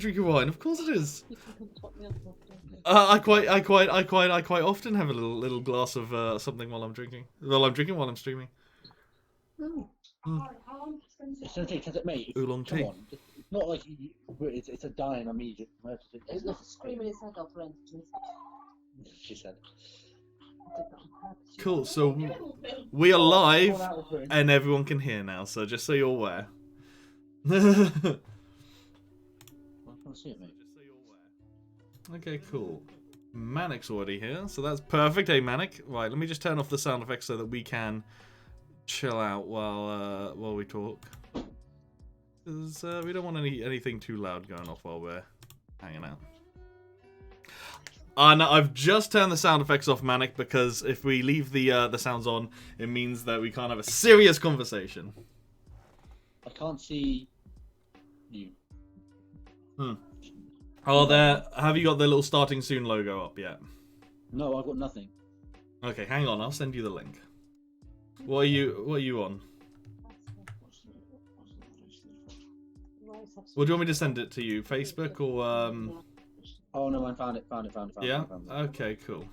Drinking wine, of course it is. You can top me up often. I quite often have a little glass of something while I'm drinking. While I'm streaming. It's gonna take 'cause mate. Oolong Come tea. on, it's not like it's a dying immediate emergency. He's not screaming his head off or anything. She said. Cool. So we are live, and everyone can hear now. So just so you're aware. I can't see it, mate. Okay, cool. Manic's already here, so that's perfect. Hey, Manic. Right, let me just turn off the sound effects so that we can chill out while we talk. Because we don't want anything too loud going off while we're hanging out. No, I've just turned the sound effects off, Manic, because if we leave the sounds on, it means that we can't have a serious conversation. I can't see you. Have you got the little starting soon logo up yet? No, I've got nothing. Okay, hang on, I'll send you the link. What are you on? Well, do you want me to send it to you? Facebook or Oh no, I found it. Yeah? Okay, cool.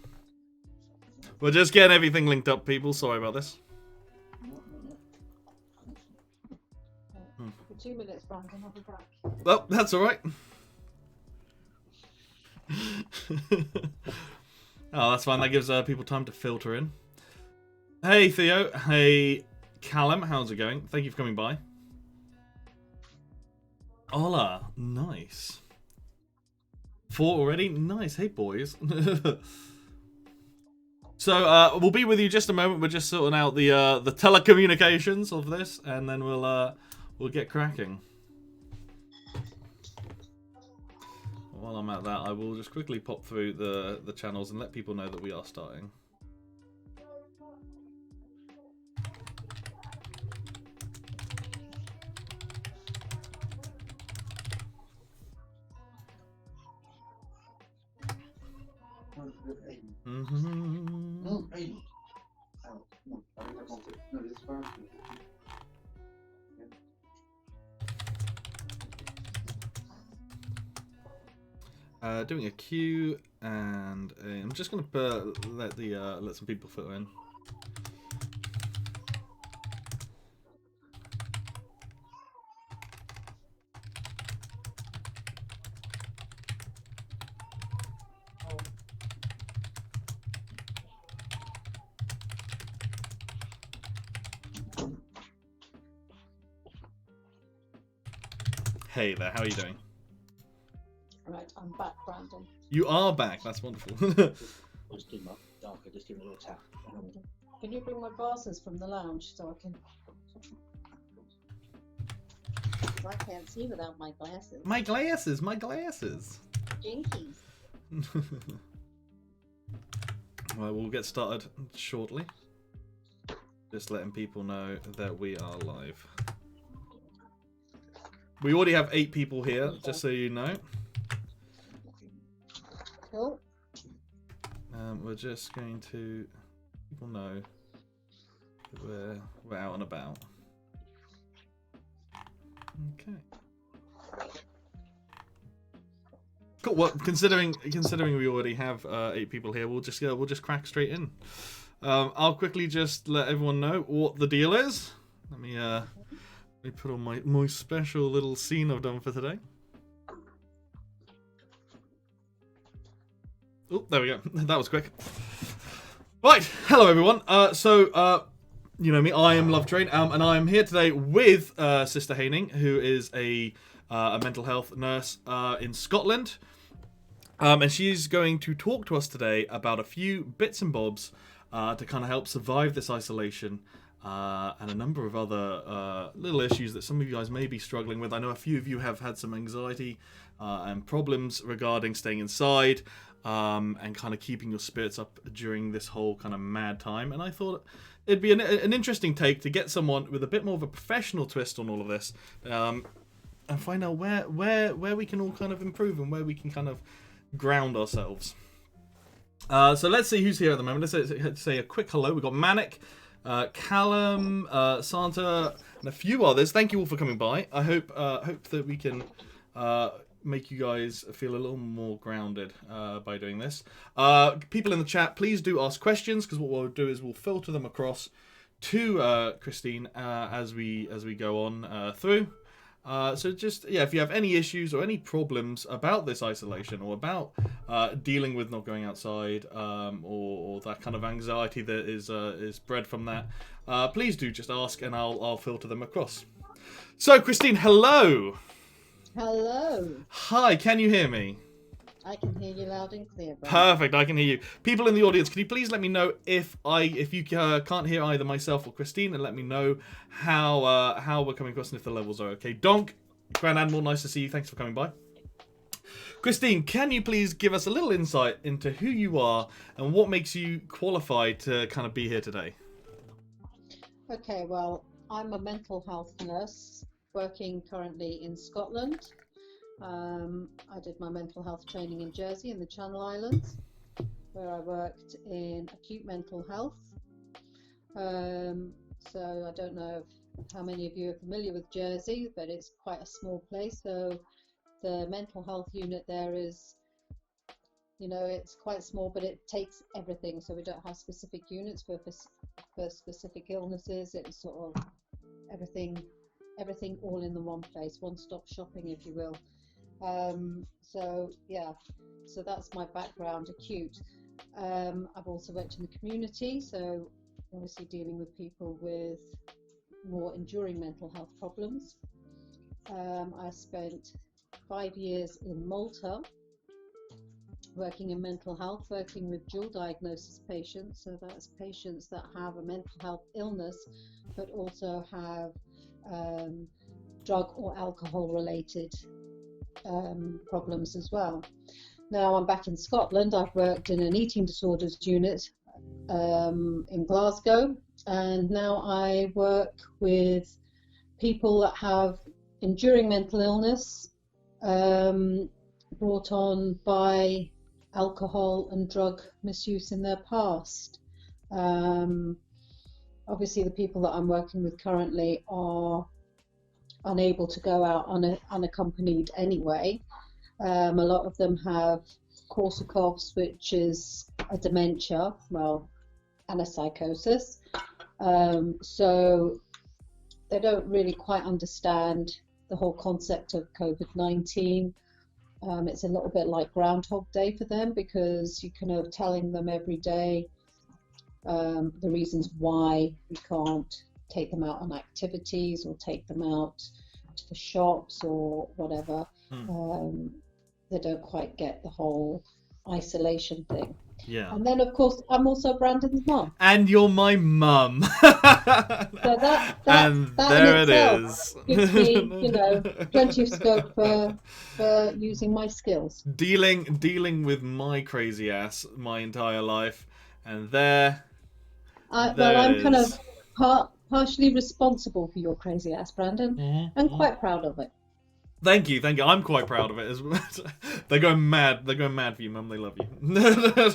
We're just getting everything linked up, people. Sorry about this. For 2 minutes, Brandon, I'll be back. Oh, that's alright. Oh, that's fine. That gives people time to filter in. Hey, Theo. Hey, Callum. How's it going? Thank you for coming by. Hola. Nice. 4 already? Nice. Hey, boys. So, we'll be with you just a moment. We're just sorting out the telecommunications of this, and then we'll get cracking. While I'm at that, I will just quickly pop through the channels and let people know that we are starting. Doing a queue, and I'm just gonna let some people filter in. Hey there, how are you doing? Right, I'm back, Brandon. You are back, that's wonderful. Just do my darker, just give it a little tap. Can you bring my glasses from the lounge so I can... I can't see without my glasses. My glasses. Jinkies. Well, we'll get started shortly. Just letting people know that we are live. We already have 8 people here, just so you know. Cool. We're just going to let people know that we're out and about. Okay. Cool. Well, considering we already have 8 people here, we'll just crack straight in. I'll quickly just let everyone know what the deal is. Let me put on my special little scene I've done for today. Oh, there we go. That was quick. Right, hello everyone. You know me, I am Love Train, and I am here today with Sister Haining, who is a mental health nurse in Scotland, and she's going to talk to us today about a few bits and bobs to kind of help survive this isolation. And a number of other little issues that some of you guys may be struggling with. I know a few of you have had some anxiety and problems regarding staying inside and kind of keeping your spirits up during this whole kind of mad time. And I thought it'd be an interesting take to get someone with a bit more of a professional twist on all of this and find out where we can all kind of improve and where we can kind of ground ourselves. So let's see who's here at the moment. Let's say a quick hello. We've got Manic, Callum, Santa, and a few others. Thank you all for coming by. I hope that we can make you guys feel a little more grounded by doing this. People in the chat, please do ask questions, because what we'll do is we'll filter them across to Christine as we go on through. So just, yeah, if you have any issues or any problems about this isolation, or about dealing with not going outside, or that kind of anxiety that is bred from that, please do just ask, and I'll filter them across. So, Christine, hello. Hello. Hi, can you hear me? I can hear you loud and clear, Brad. Perfect, I can hear you. People in the audience, can you please let me know if you can't hear either myself or Christine, and let me know how we're coming across and if the levels are okay. Donk, Grand Admiral, nice to see you. Thanks for coming by. Christine, can you please give us a little insight into who you are and what makes you qualified to kind of be here today? Okay, well, I'm a mental health nurse working currently in Scotland. I did my mental health training in Jersey in the Channel Islands, where I worked in acute mental health. So I don't know how many of you are familiar with Jersey, but it's quite a small place. So the mental health unit there is, it's quite small, but it takes everything. So we don't have specific units for specific illnesses. It's sort of everything all in the one place, one-stop shopping, if you will. So that's my background, acute. I've also worked in the community, so obviously dealing with people with more enduring mental health problems. I spent 5 years in Malta working in mental health, working with dual diagnosis patients. So that's patients that have a mental health illness but also have drug or alcohol related problems as well. Now I'm back in Scotland. I've worked in an eating disorders unit in Glasgow, and now I work with people that have enduring mental illness brought on by alcohol and drug misuse in their past. Obviously the people that I'm working with currently are unable to go out unaccompanied anyway. A lot of them have Korsakoff's, which is a dementia, and a psychosis. So they don't really quite understand the whole concept of COVID-19. It's a little bit like Groundhog Day for them, because you're kind of telling them every day the reasons why you can't take them out on activities or take them out to the shops or whatever. They don't quite get the whole isolation thing. Yeah. And then, of course, I'm also Brandon's mum. And you're my mum. So that and that there in it itself is. gives me, plenty of scope for using my skills. Dealing with my crazy ass my entire life, and there I'm it kind is. of partially responsible for your crazy ass, Brandon. I'm quite proud of it. Thank you. I'm quite proud of it as well. They're going mad for you, Mum. They love you. That's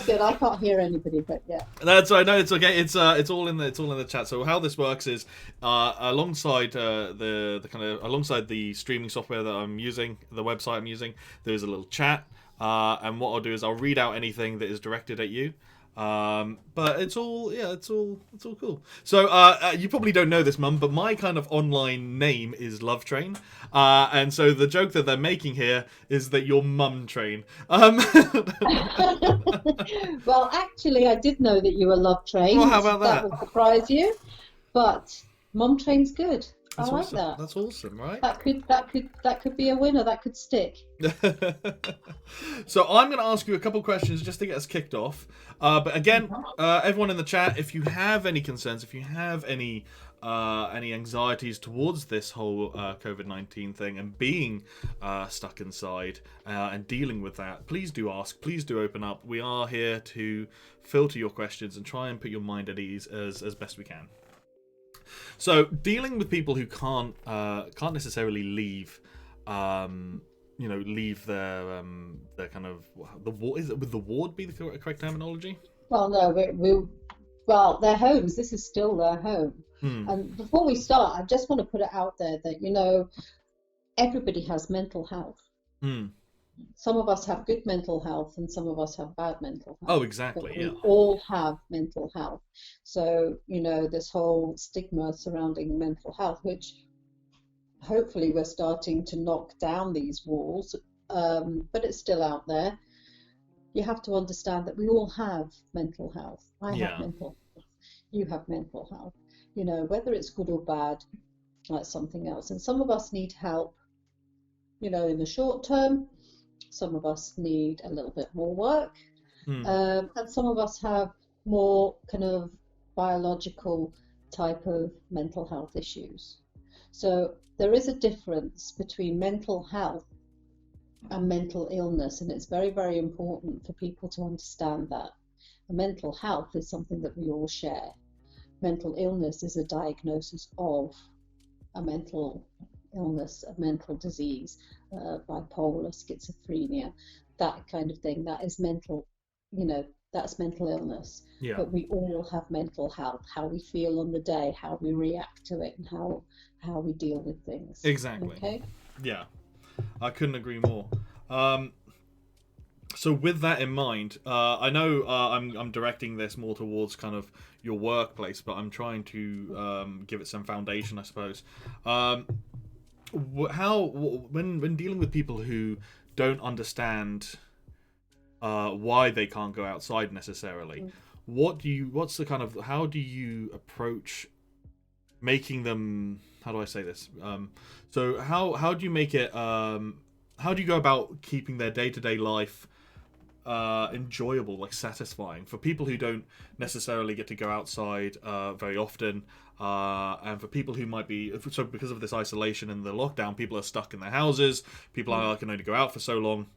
good. I can't hear anybody, but yeah. That's right. No, it's okay. It's all in the chat. So how this works is, alongside alongside the streaming software that I'm using, the website I'm using, there's a little chat. And what I'll do is I'll read out anything that is directed at you. But it's all cool. So you probably don't know this, Mum, but my kind of online name is Love Train, and so the joke that they're making here is that you're Mum Train. Well, actually, I did know that you were Love Train. Well, how about that? That would surprise you, but Mum Train's good. That's I like awesome. that. That's awesome, right? That could be a winner. That could stick. So I'm going to ask you a couple questions just to get us kicked off. But again, everyone in the chat, if you have any concerns, if you have any anxieties towards this whole COVID-19 thing and being stuck inside and dealing with that, please do ask. Please do open up. We are here to filter your questions and try and put your mind at ease as best we can. So dealing with people who can't necessarily leave, leave their kind of the ward. Would the ward be the correct terminology? Well, no, well, their homes. This is still their home. And before we start, I just want to put it out there that everybody has mental health. Hmm. Some of us have good mental health and some of us have bad mental health. Oh, But exactly. we Yeah. all have mental health. So, this whole stigma surrounding mental health, which hopefully we're starting to knock down these walls, but it's still out there. You have to understand that we all have mental health. I have Yeah. mental health. You have mental health. Whether it's good or bad, like something else. And some of us need help, in the short term. Some of us need a little bit more work. Hmm. And some of us have more kind of biological type of mental health issues. So there is a difference between mental health and mental illness, and it's very, very important for people to understand that. Mental health is something that we all share. Mental illness is a diagnosis of a mental illness, a mental disease, bipolar, schizophrenia, that kind of thing. That is mental, that's mental illness. Yeah. But we all have mental health, how we feel on the day, how we react to it, and how we deal with things. Exactly. Okay? Yeah. I couldn't agree more. So with that in mind, I know I'm directing this more towards kind of your workplace, but I'm trying to give it some foundation, I suppose. When dealing with people who don't understand why they can't go outside necessarily, how do you approach making them? How do I say this? So how do you make it? How do you go about keeping their day-to-day life enjoyable, like satisfying for people who don't necessarily get to go outside very often, and for people who might be so because of this isolation and the lockdown, people are stuck in their houses. People can only go out for so long.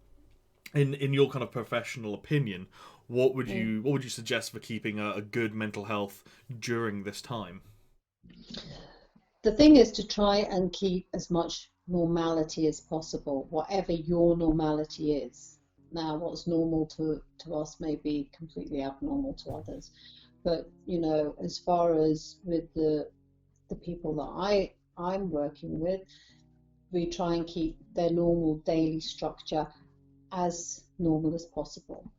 In your kind of professional opinion, what would you suggest for keeping a good mental health during this time? The thing is to try and keep as much normality as possible, whatever your normality is. Now, what's normal to us may be completely abnormal to others. But, as far as with the people that I'm working with, we try and keep their normal daily structure as normal as possible.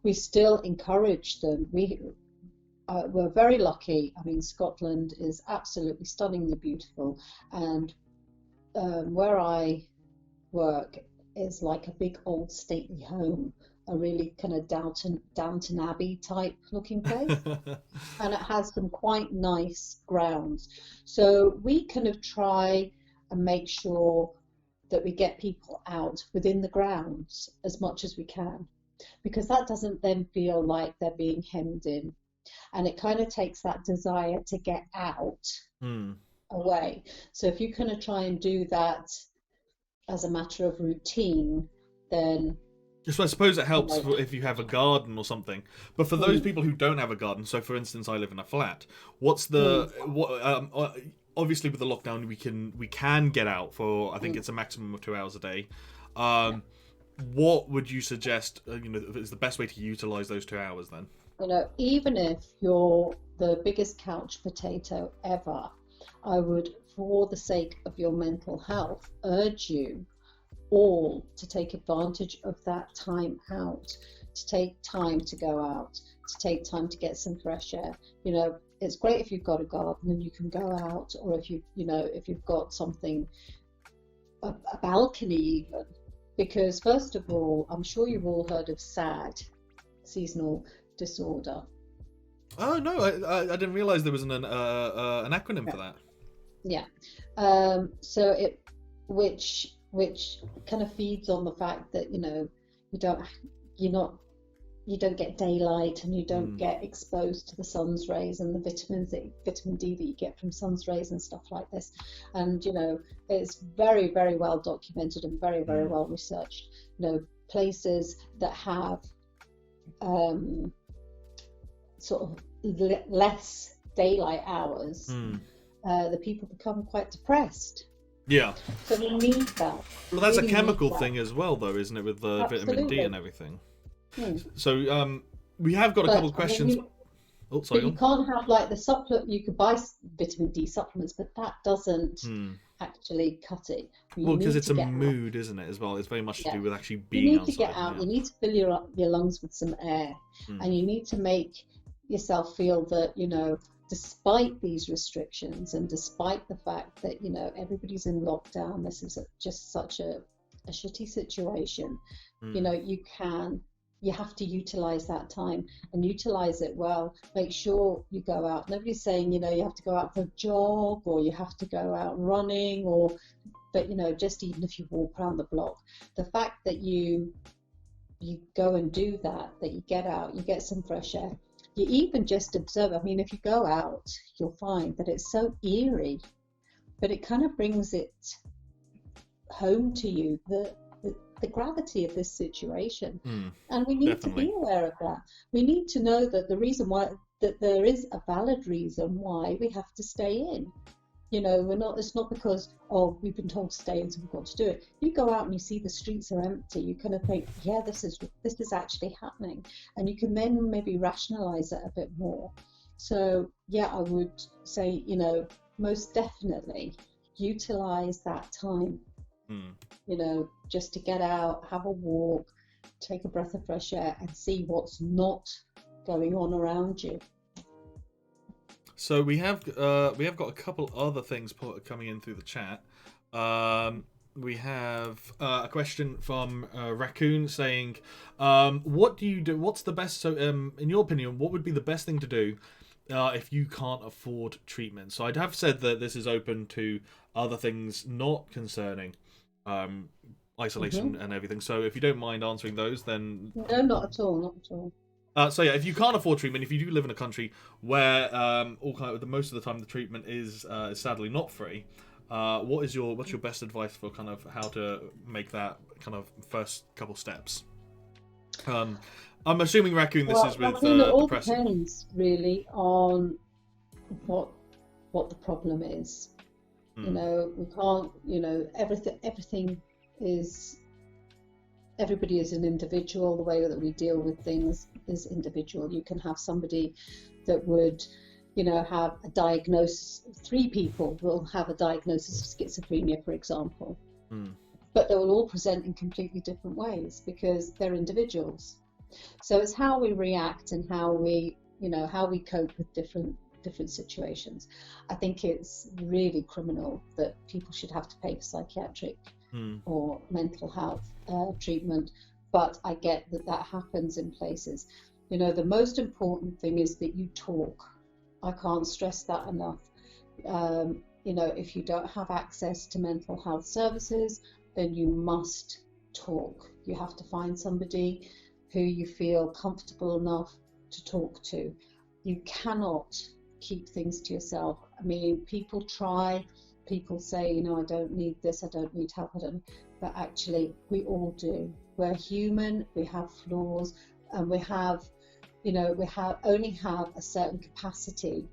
We still encourage them. We're very lucky. I mean, Scotland is absolutely stunningly beautiful, and where I work is like a big old stately home, a really kind of Downton Abbey type looking place, and it has some quite nice grounds. So we kind of try and make sure that we get people out within the grounds as much as we can, because that doesn't then feel like they're being hemmed in. And it kind of takes that desire to get out Hmm. away. So if you kind of try and do that as a matter of routine, then So I suppose it helps like, if you have a garden or something. But for those people who don't have a garden, so for instance, I live in a flat. What's the what? Obviously, with the lockdown, we can get out for I think it's a maximum of 2 hours a day. What would you suggest? Is the best way to utilize those 2 hours then? even if you're the biggest couch potato ever, I would, for the sake of your mental health, urge you all to take advantage of that time out, to take time to go out, to take time to get some fresh air. It's great if you've got a garden and you can go out, or if you've got something, a balcony even, because first of all, I'm sure you've all heard of SAD, seasonal disorder. Oh no, I didn't realize there was an acronym for that. Yeah. So which kind of feeds on the fact that you don't you're not you don't get daylight and you don't get exposed to the sun's rays and the vitamin D that you get from sun's rays and stuff like this. And it's very, very well documented and very, very well researched. Places that have sort of less daylight hours, the people become quite depressed. Yeah. So we need that. Well, that's really a chemical thing as well, though, isn't it, with the vitamin D and everything? So we have got a couple of questions. But you can't have like the supplement. You could buy vitamin D supplements, but that doesn't actually cut it. You Well, because need it's to a get out. mood, isn't it, as well? It's very much to Yeah. do with actually You being need to outside. get out. Yeah. You need to fill your lungs with some air, and you need to make yourself feel that, despite these restrictions and despite the fact that, everybody's in lockdown, this is just such a shitty situation. You have to utilize that time and utilize it well. Make sure you go out. Nobody's saying, you have to go out for a jog or you have to go out running but just even if you walk around the block, the fact that you go and do that you get out, you get some fresh air, you even just observe. I mean, if you go out, you'll find that it's so eerie, but it kind of brings it home to you, the gravity of this situation. And we need to be aware of that. We need to know that the reason why, that there is a valid reason why we have to stay in. It's not because, we've been told to stay in, so we've got to do it. You go out and you see the streets are empty, you kind of think, yeah, this is actually happening. And you can then maybe rationalize it a bit more. So, yeah, I would say, most definitely utilize that time, just to get out, have a walk, take a breath of fresh air and see what's not going on around you. So we have got a couple other things coming in through the chat. We have a question from Raccoon saying, "What do you do? What's the best? So, in your opinion, what would be the best thing to do if you can't afford treatment?" So I'd have said that this is open to other things not concerning isolation and everything. So if you don't mind answering those, then no, not at all, not at all. So yeah, if you can't afford treatment, if you do live in a country where most of the time the treatment is sadly not free, what's your best advice for kind of how to make that kind of first couple steps? I'm assuming, Raccoon, this is with it all depressing. depends really on what the problem is. We can't. Everything is. Everybody is an individual. The way that we deal with things is individual. You can have somebody that would, have a diagnosis. 3 people will have a diagnosis of schizophrenia, for example, but they will all present in completely different ways because they're individuals. So it's how we react and how we cope with different situations. I think it's really criminal that people should have to pay for psychiatric or mental health treatment, but I get that happens in places. The most important thing is that you talk. I can't stress that enough. If you don't have access to mental health services, then you must talk. You have to find somebody who you feel comfortable enough to talk to. You cannot keep things to yourself. I mean, people try. People say, I don't need this, I don't need help, but actually we all do. We're human, we have flaws, and we only have a certain capacity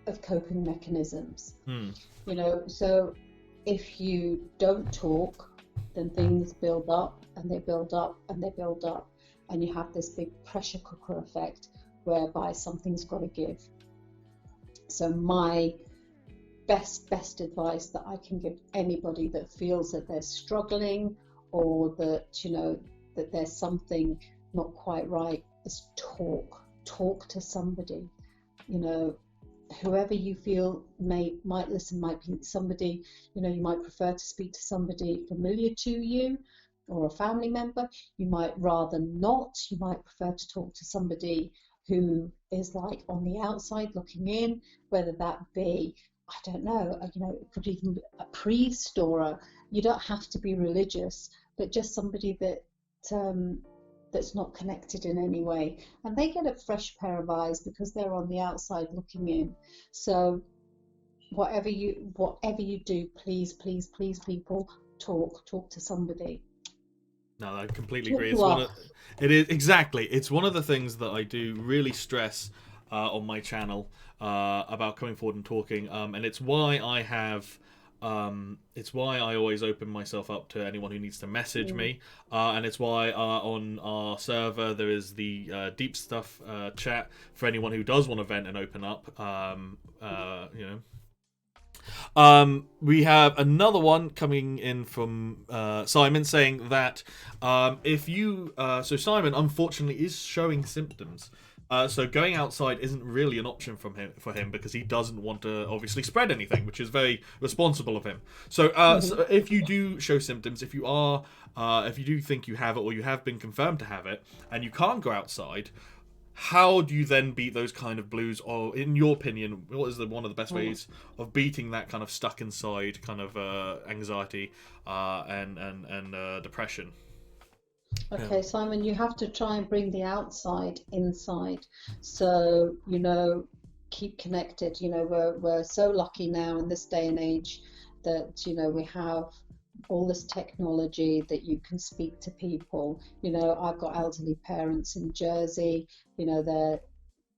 of coping mechanisms. So if you don't talk, then things build up and they build up and they build up, and you have this big pressure cooker effect whereby something's got to give. So my best advice that I can give anybody that feels that they're struggling or that that there's something not quite right is talk to somebody. Whoever you feel might listen, might be somebody, you might prefer to speak to somebody familiar to you or a family member. You might rather not. You might prefer to talk to somebody who is like on the outside looking in, whether that be, I don't know, it could even be a priest or you don't have to be religious, but just somebody that's not connected in any way, and they get a fresh pair of eyes because they're on the outside looking in. So whatever you do, please people, talk to somebody. No, I completely agree. It's one of the things that I do really stress on my channel about coming forward and talking, and it's why I have it's why I always open myself up to anyone who needs to message me, and it's why on our server there is the deep stuff chat for anyone who does want to vent and open up. We have another one coming in from Simon saying that if you so Simon unfortunately is showing symptoms. So going outside isn't really an option for him because he doesn't want to obviously spread anything, which is very responsible of him. So, so if you do show symptoms, if you do think you have it or you have been confirmed to have it, and you can't go outside, how do you then beat those kind of blues? Or, in your opinion, what is one of the best ways of beating that kind of stuck inside kind of anxiety and depression? Okay, Simon, you have to try and bring the outside inside. So, keep connected. We're so lucky now in this day and age that, we have all this technology that you can speak to people. I've got elderly parents in Jersey, they're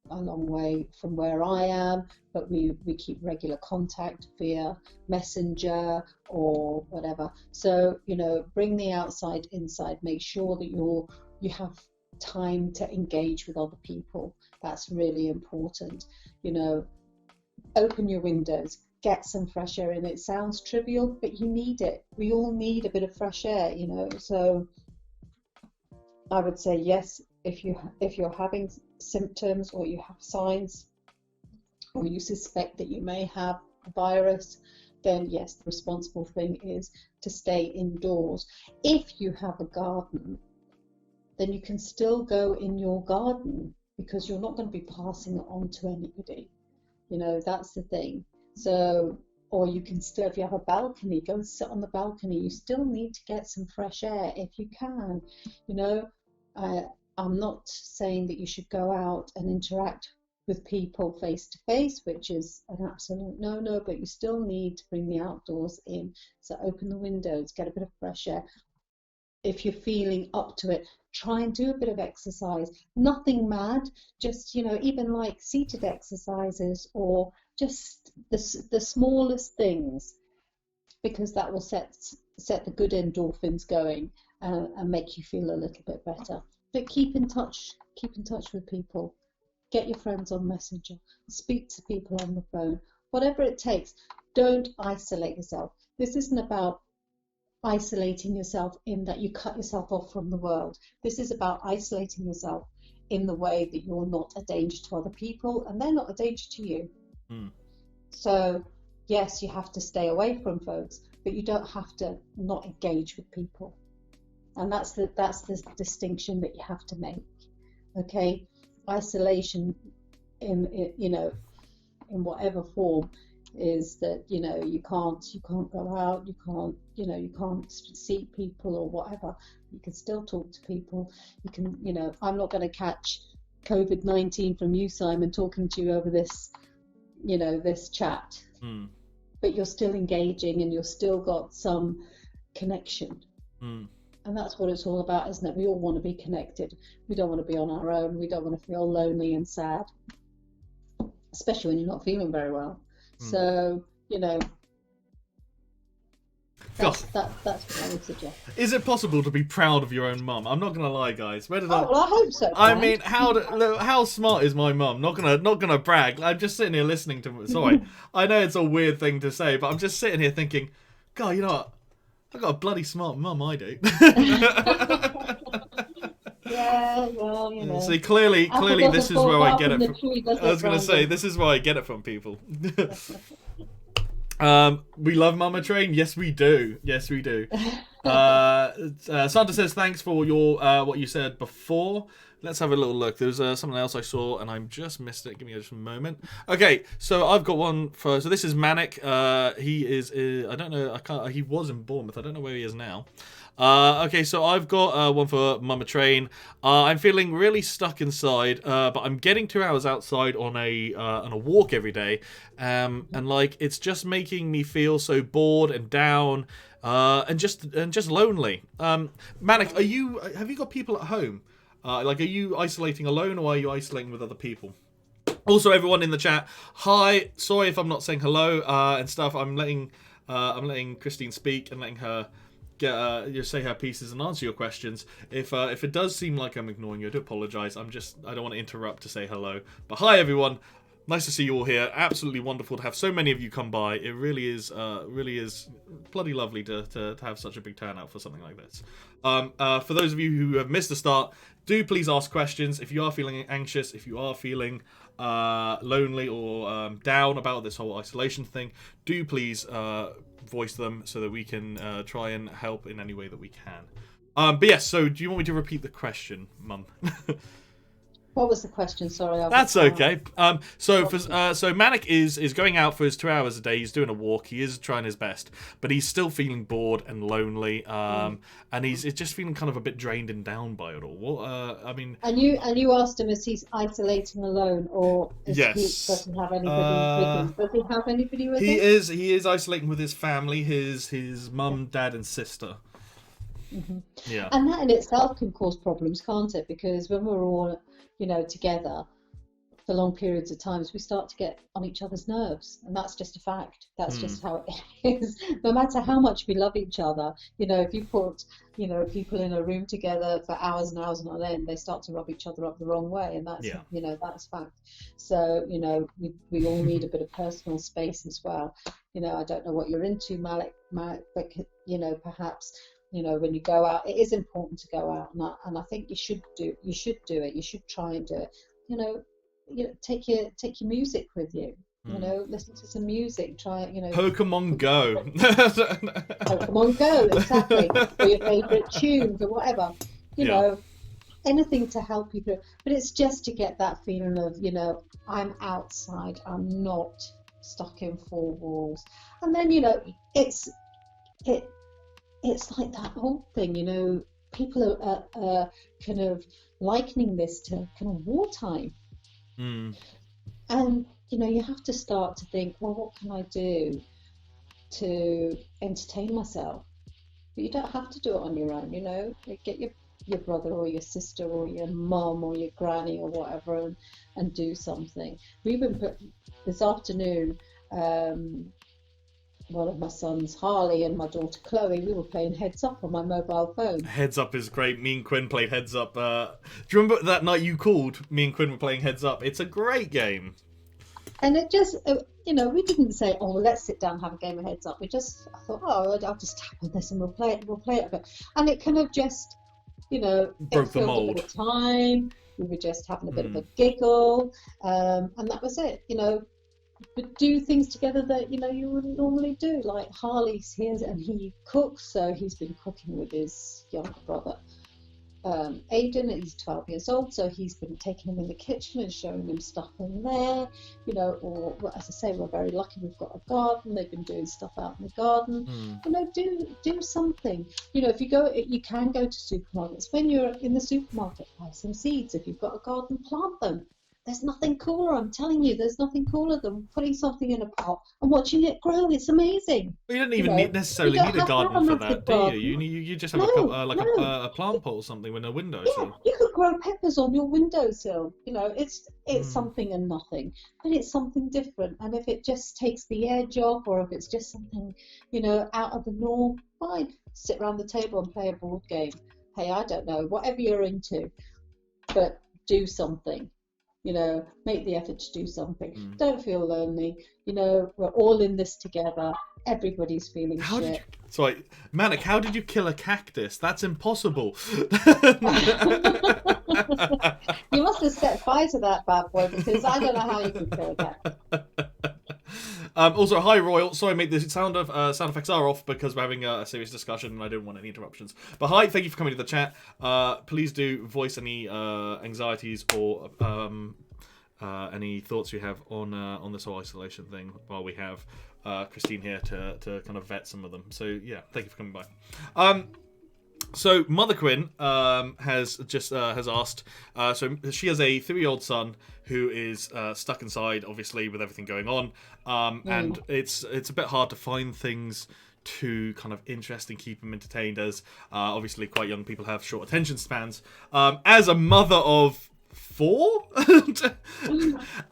a long way from where I am, but we keep regular contact via messenger or whatever. So, bring the outside inside, make sure that you have time to engage with other people. That's really important. Open your windows, get some fresh air in. It sounds trivial, but you need it. We all need a bit of fresh air, so I would say yes, if you're having symptoms or you have signs or you suspect that you may have a virus, then yes, the responsible thing is to stay indoors. If you have a garden, then you can still go in your garden because you're not going to be passing it on to anybody. That's the thing. So, or you can still, if you have a balcony, go and sit on the balcony. You still need to get some fresh air if you can. I'm not saying that you should go out and interact with people face to face, which is an absolute no-no, but you still need to bring the outdoors in. So open the windows, get a bit of fresh air. If you're feeling up to it, try and do a bit of exercise. Nothing mad, just, even like seated exercises or just the smallest things, because that will set the good endorphins going and make you feel a little bit better. But keep in touch with people. Get your friends on Messenger. Speak to people on the phone. Whatever it takes. Don't isolate yourself. This isn't about isolating yourself in that you cut yourself off from the world. This is about isolating yourself in the way that you're not a danger to other people and they're not a danger to you. So yes, you have to stay away from folks, but you don't have to not engage with people. And that's the distinction that you have to make. Okay, isolation in whatever form is that you can't go out, you can't see people or whatever. You can still talk to people. You can I'm not going to catch COVID-19 from you, Simon, talking to you over this this chat. But you're still engaging and you've still got some connection. And that's what it's all about, isn't it? We all want to be connected. We don't want to be on our own. We don't want to feel lonely and sad, especially when you're not feeling very well. So, that's what I would suggest. Is it possible to be proud of your own mum? I'm not gonna lie, guys. Well, I hope so. I mean, how smart is my mum? Not gonna brag. I'm just sitting here listening to. Sorry, I know it's a weird thing to say, but I'm just sitting here thinking, God, you know what? I got a bloody smart mum. I do. Yeah, well, See, clearly, this is where I get it from. I was gonna say, this is where I get it from, people. We love Mama Train. Yes, we do. Yes, we do. Santa says thanks for your what you said before. Let's have a little look. There's something else I saw and I just missed it. Give me just a moment. Okay, so I've got one for. So this is Manic. He is. I don't know. I can't. He was in Bournemouth. I don't know where he is now. Okay, so I've got one for Mama Train. I'm feeling really stuck inside, but I'm getting 2 hours outside on a walk every day, and like it's just making me feel so bored and down, and just lonely. Manic, have you got people at home? Like, are you isolating alone or are you isolating with other people? Also, everyone in the chat, hi. Sorry if I'm not saying hello and stuff. I'm letting Christine speak and letting her say her pieces and answer your questions. If it does seem like I'm ignoring you, I do apologise. I don't want to interrupt to say hello. But hi everyone. Nice to see you all here. Absolutely wonderful to have so many of you come by. It really is bloody lovely to have such a big turnout for something like this. For those of you who have missed the start, do please ask questions. If you are feeling anxious, if you are feeling lonely or down about this whole isolation thing, do please voice them so that we can try and help in any way that we can. But yes, so do you want me to repeat the question, Mum? What was the question? Sorry. That's okay. So Manic is going out for his 2 hours a day. He's doing a walk. He is trying his best, but he's still feeling bored and lonely. And he's just feeling kind of a bit drained and down by it all. Well, I mean. And you asked him, is he isolating alone, or is yes. he doesn't have anybody with him? Does he have anybody with him? He is isolating with his family, his mum, dad, and sister. Mm-hmm. Yeah. And that in itself can cause problems, can't it? Because when we're all together for long periods of times, we start to get on each other's nerves, and that's just a fact. That's just how it is. No matter how much we love each other, if you put people in a room together for hours and hours on end, they start to rub each other up the wrong way, and that's that's fact. So we all need a bit of personal space as well. I don't know what you're into, Malik, but perhaps when you go out, it is important to go out, and I think you should do it. You should try and do it. Take your music with you. Listen to some music. Try Pokemon Go. Pokemon Go, exactly. Or your favourite tunes or whatever. Anything to help you through. But it's just to get that feeling of I'm outside. I'm not stuck in four walls. And then it's like that whole thing, people are kind of likening this to kind of wartime. And, you have to start to think, well, what can I do to entertain myself? But you don't have to do it on your own, Get your brother or your sister or your mum or your granny or whatever and do something. We even this afternoon, one of my sons, Harley, and my daughter Chloe, we were playing Heads Up on my mobile phone. Heads Up is great. Me and Quinn played Heads Up. Do you remember that night you called? Me and Quinn were playing Heads Up. It's a great game. And it just, we didn't say, oh, well, let's sit down and have a game of Heads Up. I thought, oh, I'll just tap on this and we'll play it a bit. And it kind of just, broke the mold. A bit of time. We were just having a bit of a giggle, and that was it. But do things together that you wouldn't normally do. Like Harley's here and he cooks, so he's been cooking with his younger brother Aiden. He's 12 years old, so he's been taking him in the kitchen and showing him stuff in there, or as I say, we're very lucky we've got a garden. They've been doing stuff out in the garden. Do something. If you can go to supermarkets. When you're in the supermarket, buy some seeds. If you've got a garden, plant them. There's nothing cooler, I'm telling you. There's nothing cooler than putting something in a pot and watching it grow. It's amazing. Well, you don't even necessarily need a garden for that, do you? You just have a plant pot or something with a windowsill. Yeah, you could grow peppers on your windowsill. It's something and nothing, but it's something different. And if it just takes the edge off, or if it's just something, out of the norm, fine. Sit around the table and play a board game. Hey, I don't know, whatever you're into, but do something. Make the effort to do something. Don't feel lonely. We're all in this together. Everybody's feeling shit. Sorry, Manic, how did you kill a cactus? That's impossible. You must have set fire to that bad boy, because I don't know how you can kill a cactus. Also, hi Royal. Sorry, mate. The sound effects are off because we're having a serious discussion and I don't want any interruptions. But hi, thank you for coming to the chat. Please do voice any anxieties or any thoughts you have on this whole isolation thing while we have Christine here to kind of vet some of them. So yeah, thank you for coming by. So Mother Quinn has asked. So she has a 3-year-old son who is stuck inside, obviously, with everything going on, and it's a bit hard to find things to kind of interest and keep him entertained, as obviously quite young people have short attention spans. As a mother of 4?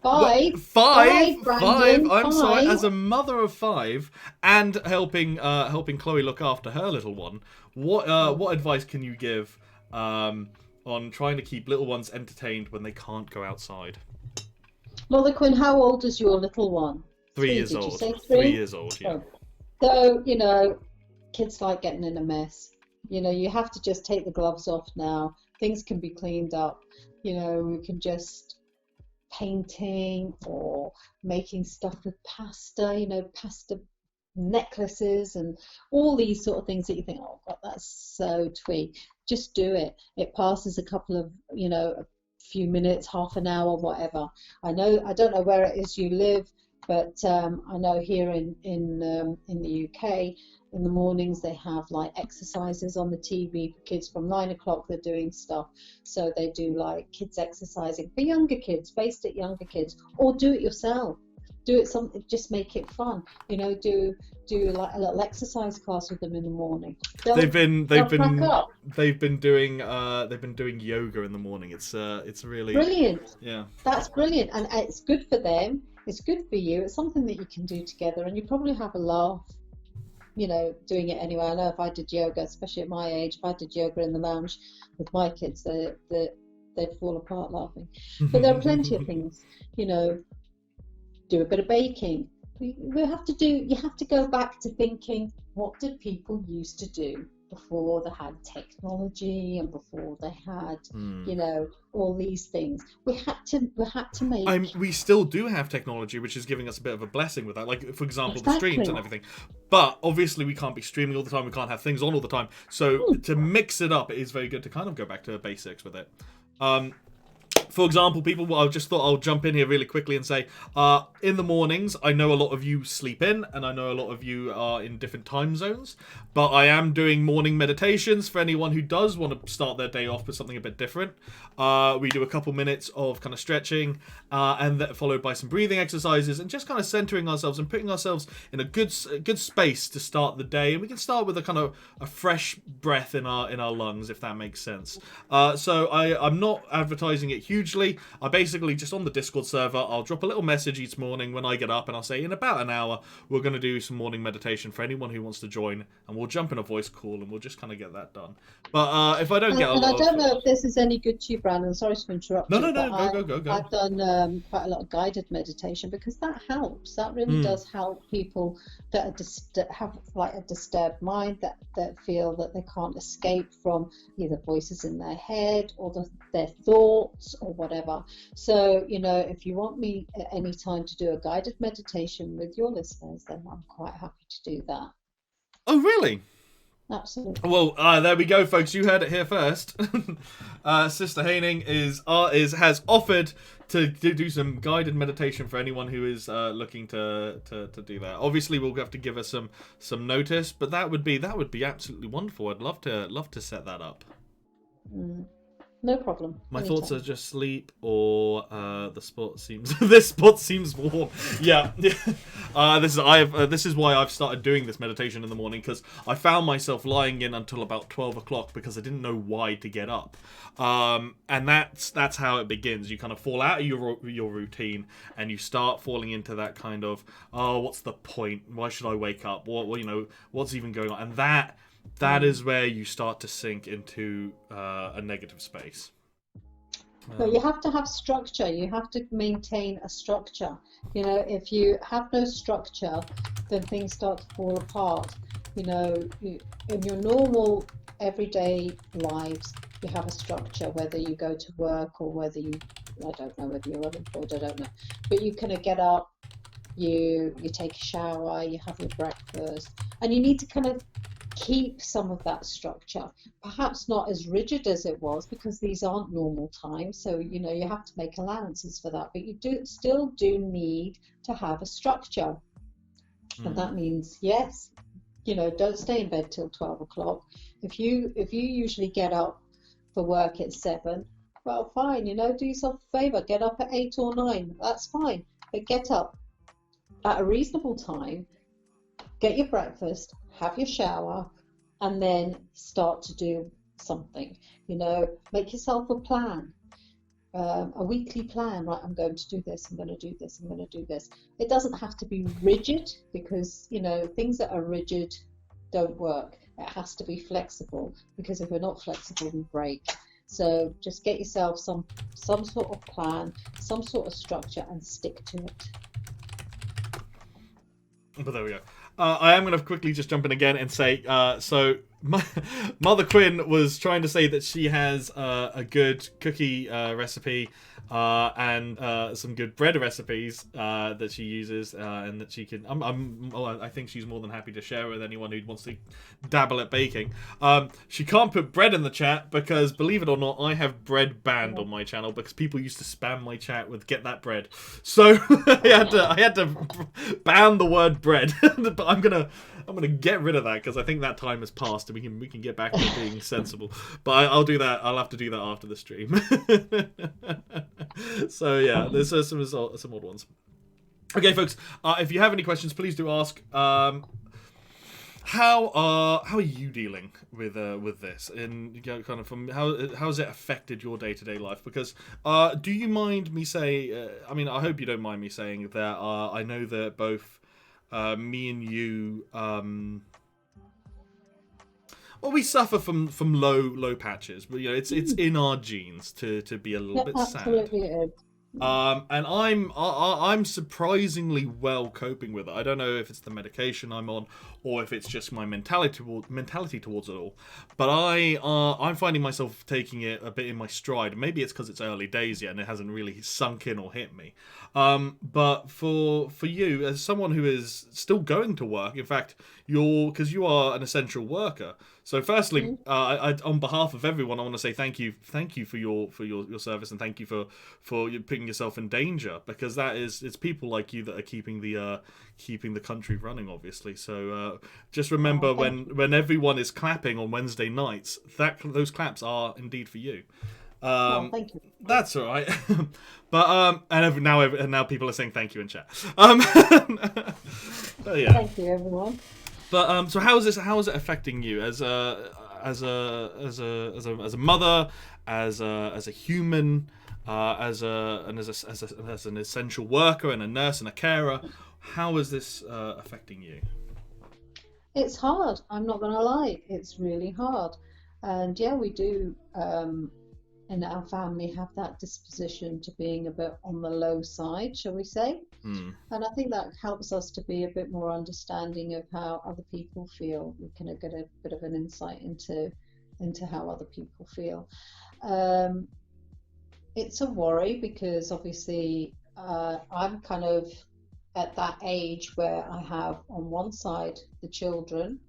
Five. I'm sorry. As a mother of 5 and helping Chloe look after her little one, what advice can you give on trying to keep little ones entertained when they can't go outside? Mother Quinn, how old is your little one? 3 years Did you old. say 3 years old, yeah. Oh. So, kids like getting in a mess. You have to just take the gloves off now. Things can be cleaned up. We can just painting or making stuff with pasta necklaces and all these sort of things that you think, oh God, that's so twee. Just do it. It passes a couple of, a few minutes, half an hour, whatever. I don't know where it is you live, but I know here in the UK, in the mornings they have like exercises on the TV for kids from 9 o'clock. They're doing stuff, so they do like kids exercising for younger kids, based at younger kids, or do it yourself. Do it something, just make it fun. Do like a little exercise class with them in the morning. They've been crack up. they've been doing yoga in the morning. It's really Brilliant. yeah. That's brilliant, and it's good for them. It's good for you. It's something that you can do together, and you probably have a laugh. Doing it anyway. I know if I did yoga, especially at my age, if I did yoga in the lounge with my kids, they'd fall apart laughing. But there are plenty of things. Do a bit of baking. You have to go back to thinking, what did people used to do before they had technology and before they had, all these things. We had to make. We still do have technology, which is giving us a bit of a blessing with that. Like, for example, the Exactly. streams and everything. But obviously, we can't be streaming all the time. We can't have things on all the time. So to mix it up, it is very good to kind of go back to basics with it. For example, people, I just thought I'll jump in here really quickly and say, in the mornings, I know a lot of you sleep in, and I know a lot of you are in different time zones, but I am doing morning meditations for anyone who does want to start their day off with something a bit different. We do a couple minutes of kind of stretching, and followed by some breathing exercises, and just kind of centering ourselves and putting ourselves in a good space to start the day. And we can start with a kind of a fresh breath in our lungs, if that makes sense. So I'm not advertising it hugely. I basically just on the Discord server, I'll drop a little message each morning when I get up, and I'll say in about an hour we're going to do some morning meditation for anyone who wants to join, and we'll jump in a voice call and we'll just kind of get that done. But if I don't get a lot I don't know if this is any good to you, Brandon. Sorry to interrupt you. No, go. I've done quite a lot of guided meditation because that helps. That really does help people that have like a disturbed mind, that feel that they can't escape from either voices in their head or their thoughts or whatever. So, if you want me at any time to do a guided meditation with your listeners, then I'm quite happy to do that. Oh, really? Absolutely. Well, there we go, folks. You heard it here first. Sister Haining has offered to do some guided meditation for anyone who is looking to do that. Obviously, we'll have to give her some notice, but that would be absolutely wonderful. I'd love to set that up. No problem. My Anytime. thoughts are just sleep or this spot seems warm. Yeah. This is why I've started doing this meditation in the morning, because I found myself lying in until about 12 o'clock because I didn't know why to get up. And that's how it begins. You kind of fall out of your routine and you start falling into that kind of, oh, what's the point? Why should I wake up? What's even going on? And that is where you start to sink into a negative space. But you have to have structure. You have to maintain a structure. If you have no structure, then things start to fall apart. In your normal everyday lives, you have a structure, whether you go to work or whether I don't know whether you're unemployed, I don't know. But you kind of get up, you take a shower, you have your breakfast, and you need to kind of keep some of that structure, perhaps not as rigid as it was, because these aren't normal times, so you have to make allowances for that, but you still do need to have a structure. And that means, yes, don't stay in bed till 12 o'clock. If you usually get up for work at 7, well, fine, do yourself a favor, get up at 8 or 9, that's fine, but get up at a reasonable time, get your breakfast, have your shower, and then start to do something. Make yourself a plan, a weekly plan. Right, I'm going to do this, I'm going to do this, I'm going to do this. It doesn't have to be rigid, because things that are rigid don't work. It has to be flexible, because if we're not flexible, we break. So just get yourself some sort of plan, some sort of structure, and stick to it. But there we go. I am going to quickly just jump in again and say, so Mother Quinn was trying to say that she has a good cookie recipe and some good bread recipes that she uses and that she can. I think she's more than happy to share with anyone who wants to dabble at baking. She can't put bread in the chat because, believe it or not, I have bread banned on my channel because people used to spam my chat with "get that bread." So I had to ban the word bread. But I'm gonna get rid of that because I think that time has passed and we can get back to being sensible. But I'll do that. I'll have to do that after the stream. So yeah, there's some odd ones. Okay, folks. If you have any questions, please do ask. How are you dealing with this? And kind of from how has it affected your day-to-day life? Because do you mind me say? I mean, I hope you don't mind me saying that. I know that both. Me and you, well, we suffer from low patches, but it's in our genes to be a little bit sad. Absolutely it is. And I'm surprisingly well coping with it. I don't know if it's the medication I'm on or if it's just my mentality towards it all. But I'm finding myself taking it a bit in my stride. Maybe it's because it's early days yet and it hasn't really sunk in or hit me. But for you, as someone who is still going to work, in fact, because you are an essential worker. So firstly, I on behalf of everyone, I want to say thank you for your service, and thank you for you putting yourself in danger, because it's people like you that are keeping the country running, obviously. So just remember when everyone is clapping on Wednesday nights, those claps are indeed for you. Thank you. That's all right. But now people are saying thank you in chat. But yeah. Thank you, everyone. But so how is it affecting you as a mother, as a human, as an essential worker and a nurse and a carer? How is this affecting you? It's hard. I'm not going to lie. It's really hard. And yeah, we do in our family have that disposition to being a bit on the low side, shall we say. And I think that helps us to be a bit more understanding of how other people feel. We can get a bit of an insight into how other people feel. It's a worry because obviously I'm kind of at that age where I have on one side the children,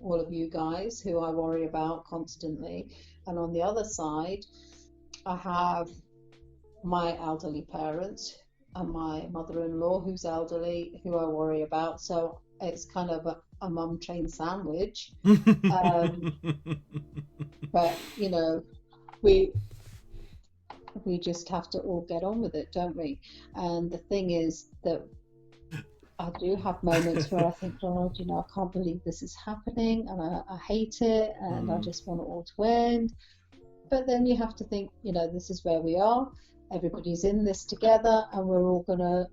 all of you guys who I worry about constantly, and on the other side I have my elderly parents and my mother-in-law who's elderly, who I worry about. So it's kind of a mum train sandwich. But we just have to all get on with it, don't we? And the thing is that I do have moments where I think, God, I can't believe this is happening, and I hate it, and I just want it all to end. But then you have to think, this is where we are. Everybody's in this together, and we're all gonna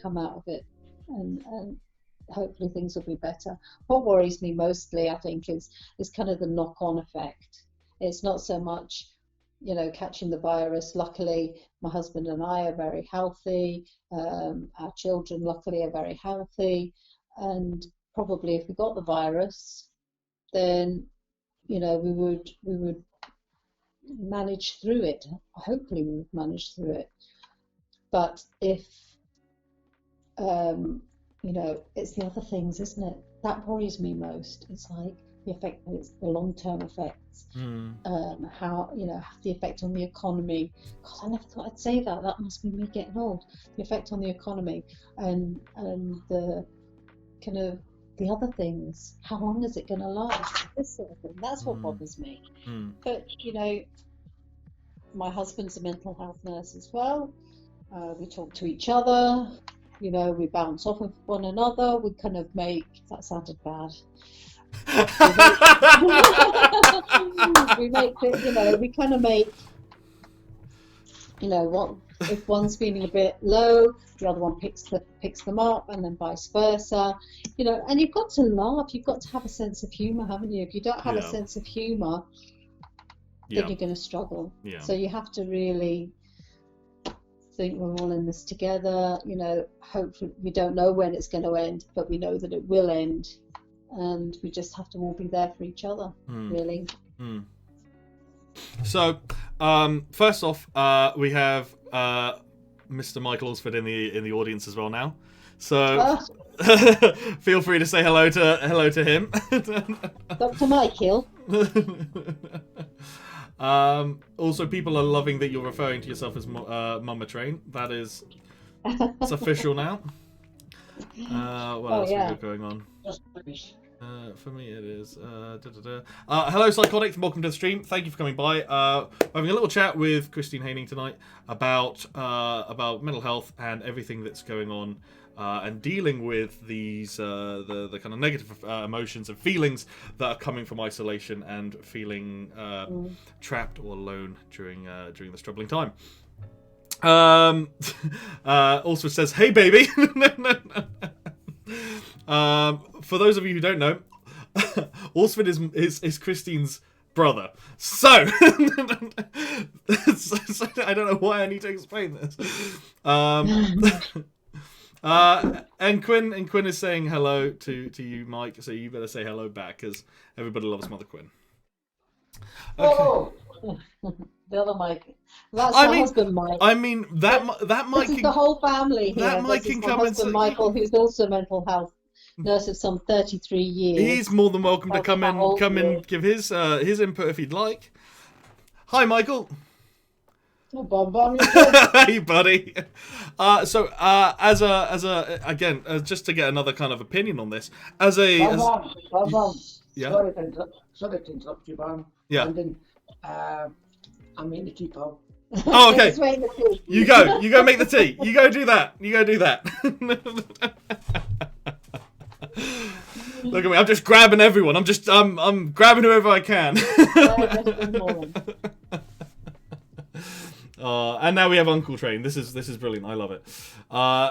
come out of it, and hopefully things will be better. What worries me mostly, I think, is kind of the knock-on effect. It's not so much, catching the virus. Luckily, my husband and I are very healthy. Our children, luckily, are very healthy. And probably if we got the virus, then, we would manage through it. Hopefully we would manage through it. But if, it's the other things, isn't it? That worries me most. It's like it's the long-term effects. How, the effect on the economy. God, I never thought I'd say that. That must be me getting old. The effect on the economy and the kind of the other things. How long is it going to last? This sort of thing. That's what bothers me. But, my husband's a mental health nurse as well. We talk to each other. We bounce off of one another. We kind of that sounded bad. We make it, we kind of make, what if one's feeling a bit low, the other one picks them up, and then vice versa. And you've got to laugh. You've got to have a sense of humour, haven't you? If you don't have a sense of humour, Yeah. then you're going to struggle. Yeah. So you have to really think we're all in this together. You know, hopefully we don't know when it's going to end, but we know that it will end, and we just have to all be there for each other, really. So, first off, we have Mr. Michael Alsford in the audience as well now. So feel free to say hello to him. Dr. Michael. Also, people are loving that you're referring to yourself as Mama Train. That is, it's official now. What else we got going on? Just finish. For me, it is. Hello, Psychotic. Welcome to the stream. Thank you for coming by. We're having a little chat with Christine Haining tonight about mental health and everything that's going on, and dealing with these the kind of negative emotions and feelings that are coming from isolation and feeling trapped or alone during this troubling time. Also says, "Hey, baby." For those of you who don't know, Alsford is Christine's brother. So, I don't know why I need to explain this. And Quinn is saying hello to you, Mike. So you better say hello back, because everybody loves Mother Quinn. Okay. Oh, The other Mike. That's my husband, Mike. I mean that Mike. This is the whole family here. That Mike this can is my come and husband, say, Michael, who's also a mental health nurse of some 33 years. He's more than welcome to come in, give his input if he'd like. Hi, Michael. oh, Bob, Hey, buddy. So, as a again, just to get another kind of opinion on this, as a yeah. Sorry to interrupt you, Bob. Yeah. And then, I'm in the teapot. Oh, okay. Just wait the tea. You go make the tea. You go do that. Look at me, I'm just grabbing everyone. I'm grabbing whoever I can. And now we have Uncle Train. This is brilliant. I love it.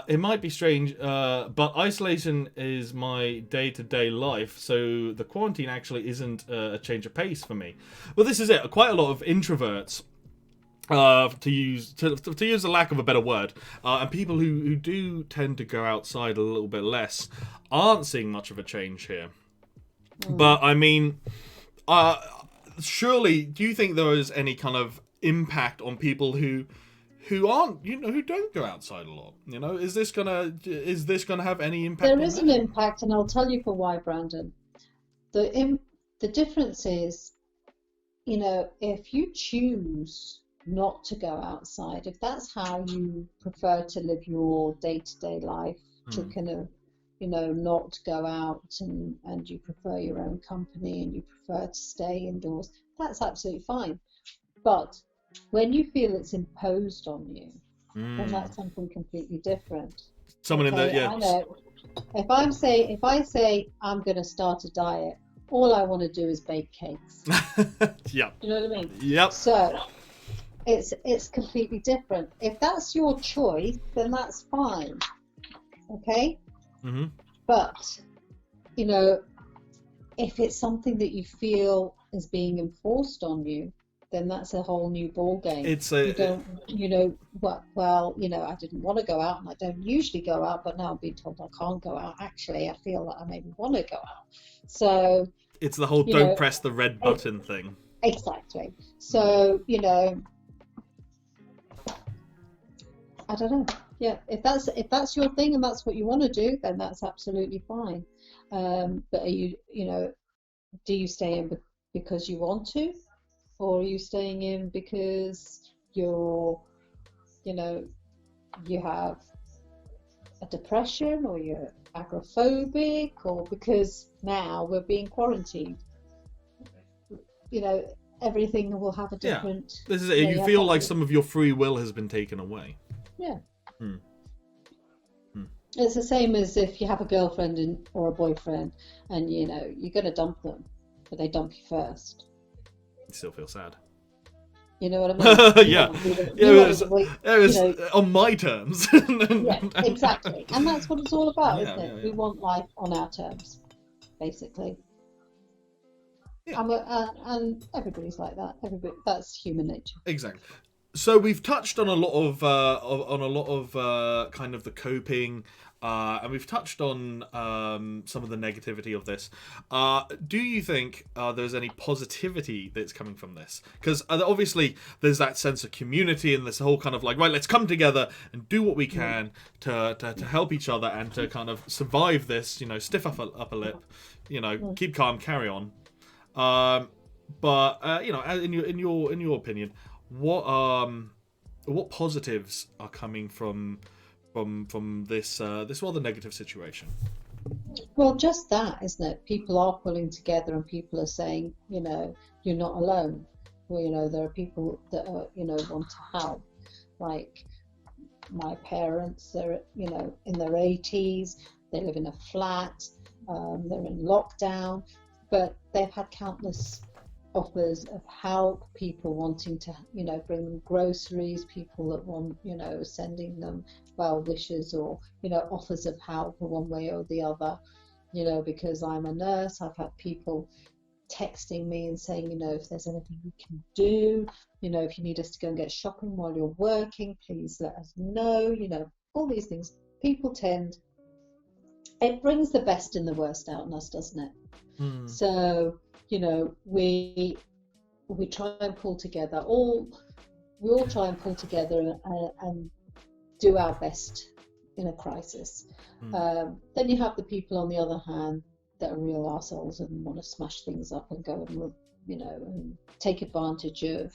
It might be strange, but isolation is my day-to-day life, so the quarantine actually isn't a change of pace for me. Well, this is it. Quite a lot of introverts, to use the lack of a better word, and people who do tend to go outside a little bit less, aren't seeing much of a change here. But I mean, surely, do you think there is any kind of impact on people who aren't, who don't go outside a lot? Is this gonna have any impact? There is an impact, and I'll tell you for why, Brandon. The difference is, if you choose not to go outside, if that's how you prefer to live your day-to-day life, to kind of, not go out, and you prefer your own company and you prefer to stay indoors, that's absolutely fine. But when you feel it's imposed on you, then that's something completely different. Someone in there, yeah. I know. If I say I'm going to start a diet, all I want to do is bake cakes. Yeah. You know what I mean? Yep. So it's completely different. If that's your choice, then that's fine. Okay? Mm-hmm. But, if it's something that you feel is being enforced on you, then that's a whole new ball game. I didn't want to go out, and I don't usually go out, but now I'm being told I can't go out. Actually, I feel that I maybe want to go out. So it's the whole don't press the red button thing. Exactly. So, I don't know. Yeah, if that's your thing and that's what you want to do, then that's absolutely fine. But are you, do you stay in because you want to? Or are you staying in because you have a depression, or you're agoraphobic, or because now we're being quarantined? Everything will have a different... Yeah. This is it. You feel like some of your free will has been taken away. Yeah. It's the same as if you have a girlfriend or a boyfriend, and you're going to dump them, but they dump you first. You still feel sad. You know what I mean? Yeah. It was on my terms. Yeah, exactly. And that's what it's all about, isn't it? We want life on our terms, basically. Yeah. And everybody's like that. Everybody, that's human nature. Exactly. So we've touched on a lot of kind of the coping, and we've touched on some of the negativity of this. Do you think there's any positivity that's coming from this? Because obviously there's that sense of community and this whole kind of like, right, let's come together and do what we can to help each other and to kind of survive this. You know, stiff upper lip. You know, keep calm, carry on. But you know, in your opinion, what positives are coming from this this rather negative situation? Well, just that, isn't it? People are pulling together, and people are saying, you know, you're not alone. Well, you know, there are people that are, you know, want to help. Like my parents, they're, you know, in their 80s. They live in a flat. They're in lockdown, but they've had countless offers of help, people wanting to, you know, bring them groceries, people that want, you know, sending them well wishes or, you know, offers of help one way or the other. You know, because I'm a nurse, I've had people texting me and saying, you know, if there's anything we can do, you know, if you need us to go and get shopping while you're working, please let us know. You know, all these things. People tend, it brings the best and the worst out in us, doesn't it? So, you know, we try and pull together. We all try and pull together and do our best in a crisis. Then you have the people on the other hand that are real assholes and want to smash things up and go and, you know, and take advantage of,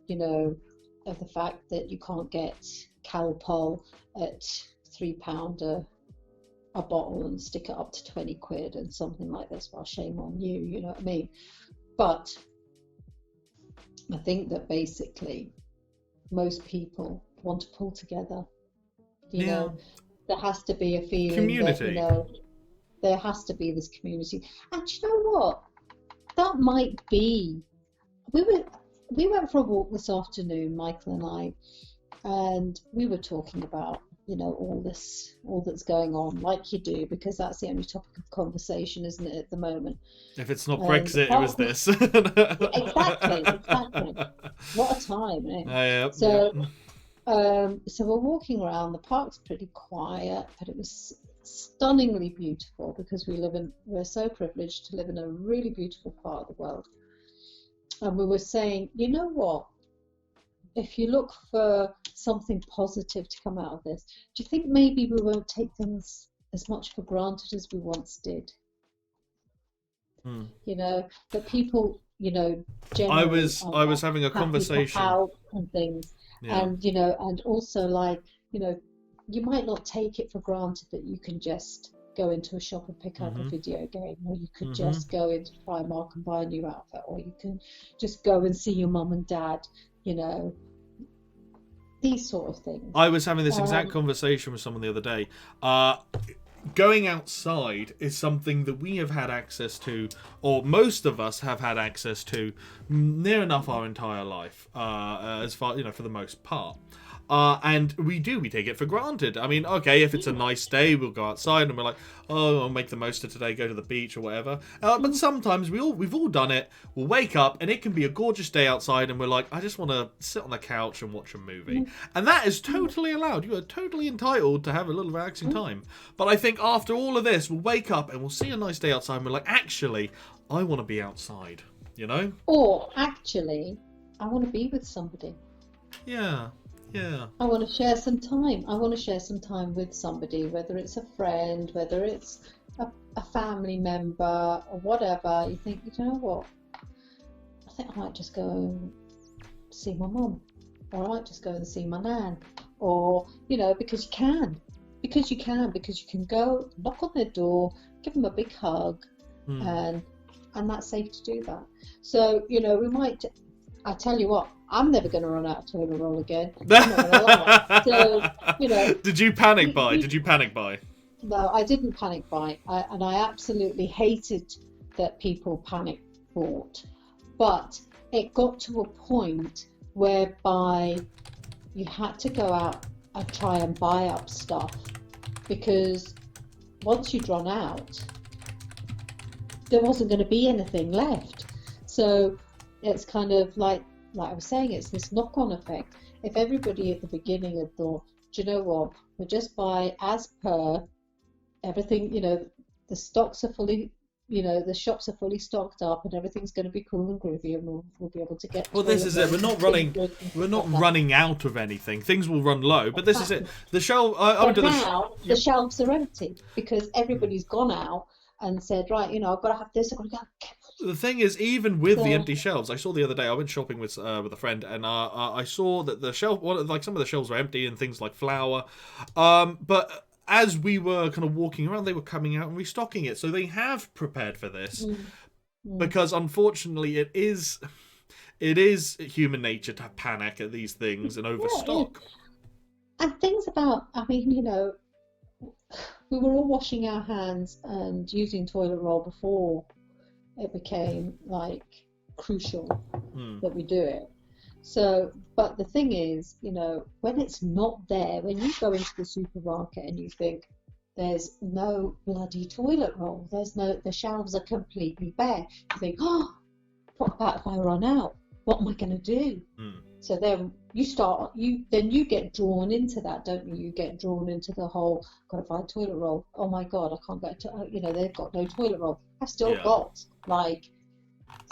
you know, of the fact that you can't get Calpol at £3 a bottle and stick it up to 20 quid and something like this. Well, shame on you, you know what I mean? But I think that basically most people want to pull together. You know, there has to be a feeling community. That, you know, there has to be this community. And you know what? That might be. We went for a walk this afternoon, Michael and I, and we were talking about, you know, all that's going on, like you do, because that's the only topic of conversation, isn't it, at the moment? If it's not Brexit, it was this. Exactly. What a time, eh? So we're walking around. The park's pretty quiet, but it was stunningly beautiful because we're so privileged to live in a really beautiful part of the world. And we were saying, you know what? If you look for something positive to come out of this, do you think maybe we won't take things as much for granted as we once did? You know, that people, you know, generally I was having a conversation and things, and you know, and also like, you know, you might not take it for granted that you can just go into a shop and pick up a video game, or you could just go into Primark and buy a new outfit, or you can just go and see your mum and dad, you know, these sort of things. I was having this exact conversation with someone the other day. Going outside is something that we have had access to, or most of us have had access to, near enough our entire life, as far, you know, for the most part. And we take it for granted. I mean, okay, if it's a nice day, we'll go outside and we're like, oh, I'll make the most of today, go to the beach or whatever. But sometimes we've all done it. We'll wake up and it can be a gorgeous day outside and we're like, I just want to sit on the couch and watch a movie. And that is totally allowed. You are totally entitled to have a little relaxing time. But I think after all of this, we'll wake up and we'll see a nice day outside and we're like, actually, I want to be outside, you know? Or actually, I want to be with somebody. Yeah. I want to share some time. I want to share some time with somebody, whether it's a friend, whether it's a family member or whatever. You think, you know what? I think I might just go and see my mum, or I might just go and see my nan, or, you know, because you can go knock on their door, give them a big hug, and that's safe to do that. So, you know, we might. I tell you what, I'm never going to run out of toilet roll again. I'm not going to lie. So, you know. Did you panic buy? No, I didn't panic buy. And I absolutely hated that people panic bought. But it got to a point whereby you had to go out and try and buy up stuff. Because once you'd run out, there wasn't going to be anything left. So it's kind of like I was saying, it's this knock-on effect. If everybody at the beginning had thought, do you know what, we'll just buy as per everything, the stocks are fully, the shops are fully stocked up and everything's going to be cool and groovy and we'll be able to get Well, this toilet is it. We're rolls not and running. good and We're stuff not like that. running out of anything. Things will run low, but this is it. The shelf. I went But to now the Yep. shelves are empty because everybody's gone out and said, right, I've got to have this, I've got to get. The thing is, even with the So, empty shelves, I saw the other day. I went shopping with a friend, and I saw that the shelf, like some of the shelves were empty, and things like flour. But as we were kind of walking around, they were coming out and restocking it. So they have prepared for this, because unfortunately, it is human nature to panic at these things and yeah, overstock. and things about, I mean, we were all washing our hands and using toilet roll before it became like crucial that we do it. So, but the thing is, when it's not there, when you go into the supermarket and you think there's no bloody toilet roll, the shelves are completely bare, you think, oh, what about if I run out? What am I going to do? So then you get drawn into that, don't you? You get drawn into the whole, got to find toilet roll. Oh my God, I can't get to, they've got no toilet roll. I've still got like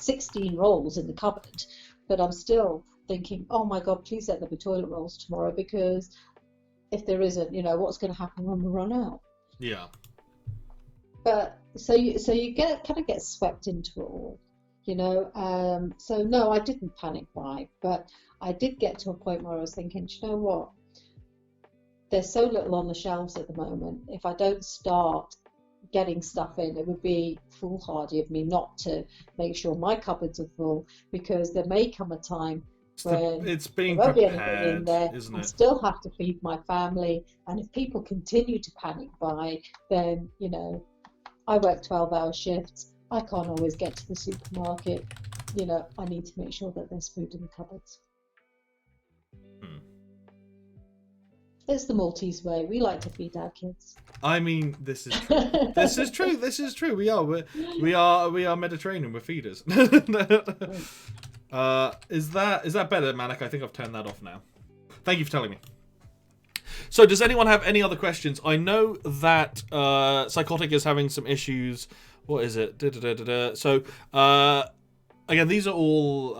16 rolls in the cupboard, but I'm still thinking, oh my God, please let there be toilet rolls tomorrow, because if there isn't, what's going to happen when we run out? Yeah. But so you kind of get swept into it all. So no, I didn't panic buy, but I did get to a point where I was thinking, do you know what? There's so little on the shelves at the moment. If I don't start getting stuff in, it would be foolhardy of me not to make sure my cupboards are full, because there may come a time when It's being there won't be anything in prepared, there. isn't I it? still have to feed my family, and if people continue to panic buy, then I work 12-hour shifts. I can't always get to the supermarket. I need to make sure that there's food in the cupboards. It's the Maltese way. We like to feed our kids. I mean, this is true. This is true. This is true. We are Mediterranean. We're feeders. Is that better, Manik? I think I've turned that off now. Thank you for telling me. So, does anyone have any other questions? I know that Psychotic is having some issues. What is it? So, again, these are all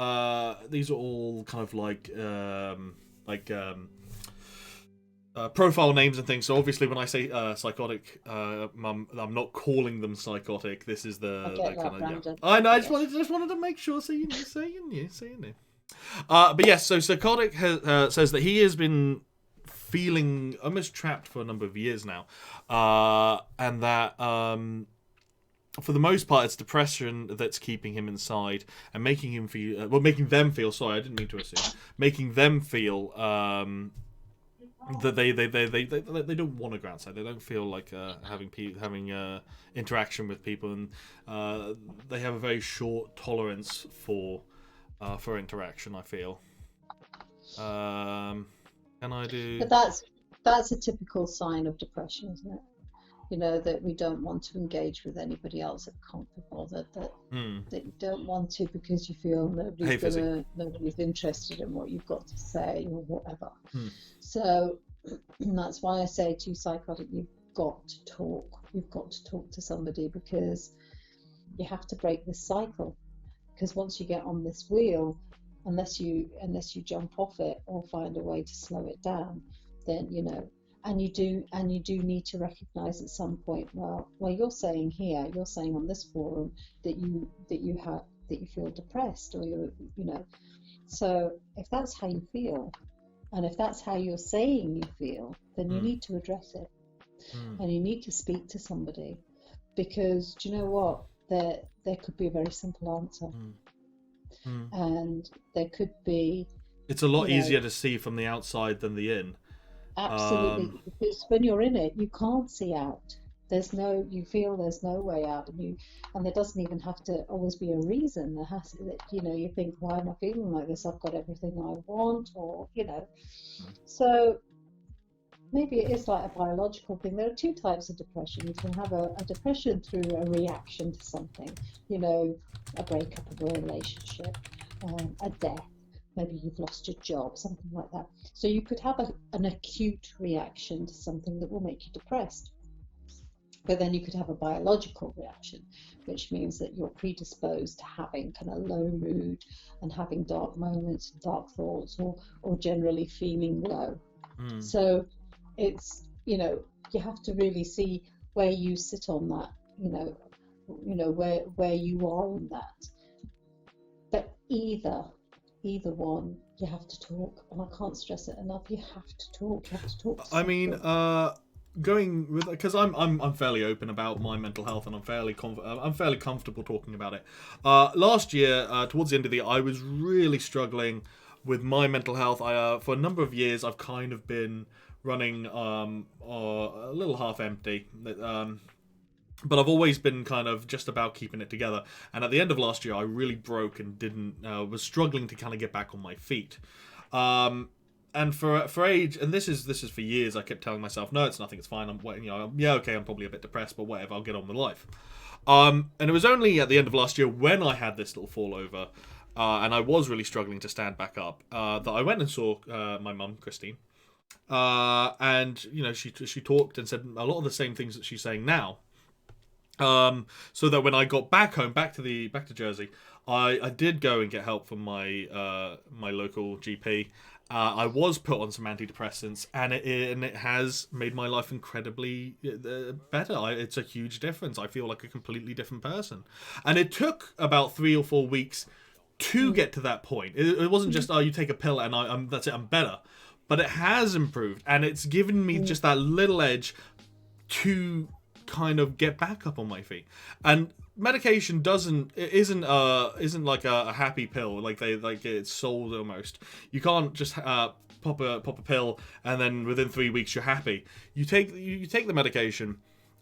kind of like profile names and things. So obviously, when I say Psychotic, Mum, I'm not calling them Psychotic. This is the kind of. Yeah. I know. I just wanted to make sure, so you knew. But yes, so Psychotic says that he has been feeling almost trapped for a number of years now, and that for the most part it's depression that's keeping him inside and making him feel making them feel. Sorry, I didn't mean to assume. Making them feel that they don't want to go outside. They don't feel like having interaction with people, and they have a very short tolerance for interaction, I feel. Can I do? But that's a typical sign of depression, isn't it? That we don't want to engage with anybody else that can't be bothered, that you don't want to because you feel nobody's interested in what you've got to say or whatever. So that's why I say to you, Psychotic, you've got to talk. You've got to talk to somebody, because you have to break this cycle. Because once you get on this wheel, unless you jump off it or find a way to slow it down, then and you do need to recognize at some point, well you're saying on this forum that you feel depressed, or so if that's how you feel, and if that's how you're saying you feel, then you need to address it, and you need to speak to somebody, because do you know what, there could be a very simple answer. And there could be, it's a lot easier to see from the outside than the in. Absolutely, because when you're in it, you can't see out. You feel there's no way out, and there doesn't even have to always be a reason. There has to, you think, why am I feeling like this? I've got everything I want, or So maybe it is like a biological thing. There are two types of depression. You can have a depression through a reaction to something, you know, a breakup of a relationship, a death, maybe you've lost your job, something like that. So you could have an acute reaction to something that will make you depressed. But then you could have a biological reaction, which means that you're predisposed to having kind of low mood and having dark moments, dark thoughts, or generally feeling low. So it's, you know, you have to really see where you sit on that, you know where you are on that. But either one, you have to talk, and I can't stress it enough. You have to talk. You have to talk to I mean, someone. going with, because I'm fairly open about my mental health, and I'm fairly comfortable talking about it. Last year, towards the end of the year, I was really struggling with my mental health. I for a number of years, I've kind of been running a little half empty. But I've always been kind of just about keeping it together. And at the end of last year, I really broke and was struggling to kind of get back on my feet. And for age, and this is for years, I kept telling myself, no, it's nothing, it's fine. I'm probably a bit depressed, but whatever, I'll get on with life. And it was only at the end of last year when I had this little fall over, and I was really struggling to stand back up, that I went and saw my mum, Christine. And she talked and said a lot of the same things that she's saying now. So that when I got back home, back to Jersey, I did go and get help from my my local GP. I was put on some antidepressants, and it has made my life incredibly better. It's a huge difference. I feel like a completely different person. And it took about 3 or 4 weeks to get to that point. It wasn't just, oh, you take a pill and I'm that's it, I'm better. But it has improved, and it's given me just that little edge to kind of get back up on my feet. And medication isn't like a happy pill like it's sold almost. You can't just pop a pill and then within 3 weeks you're happy. You take the medication,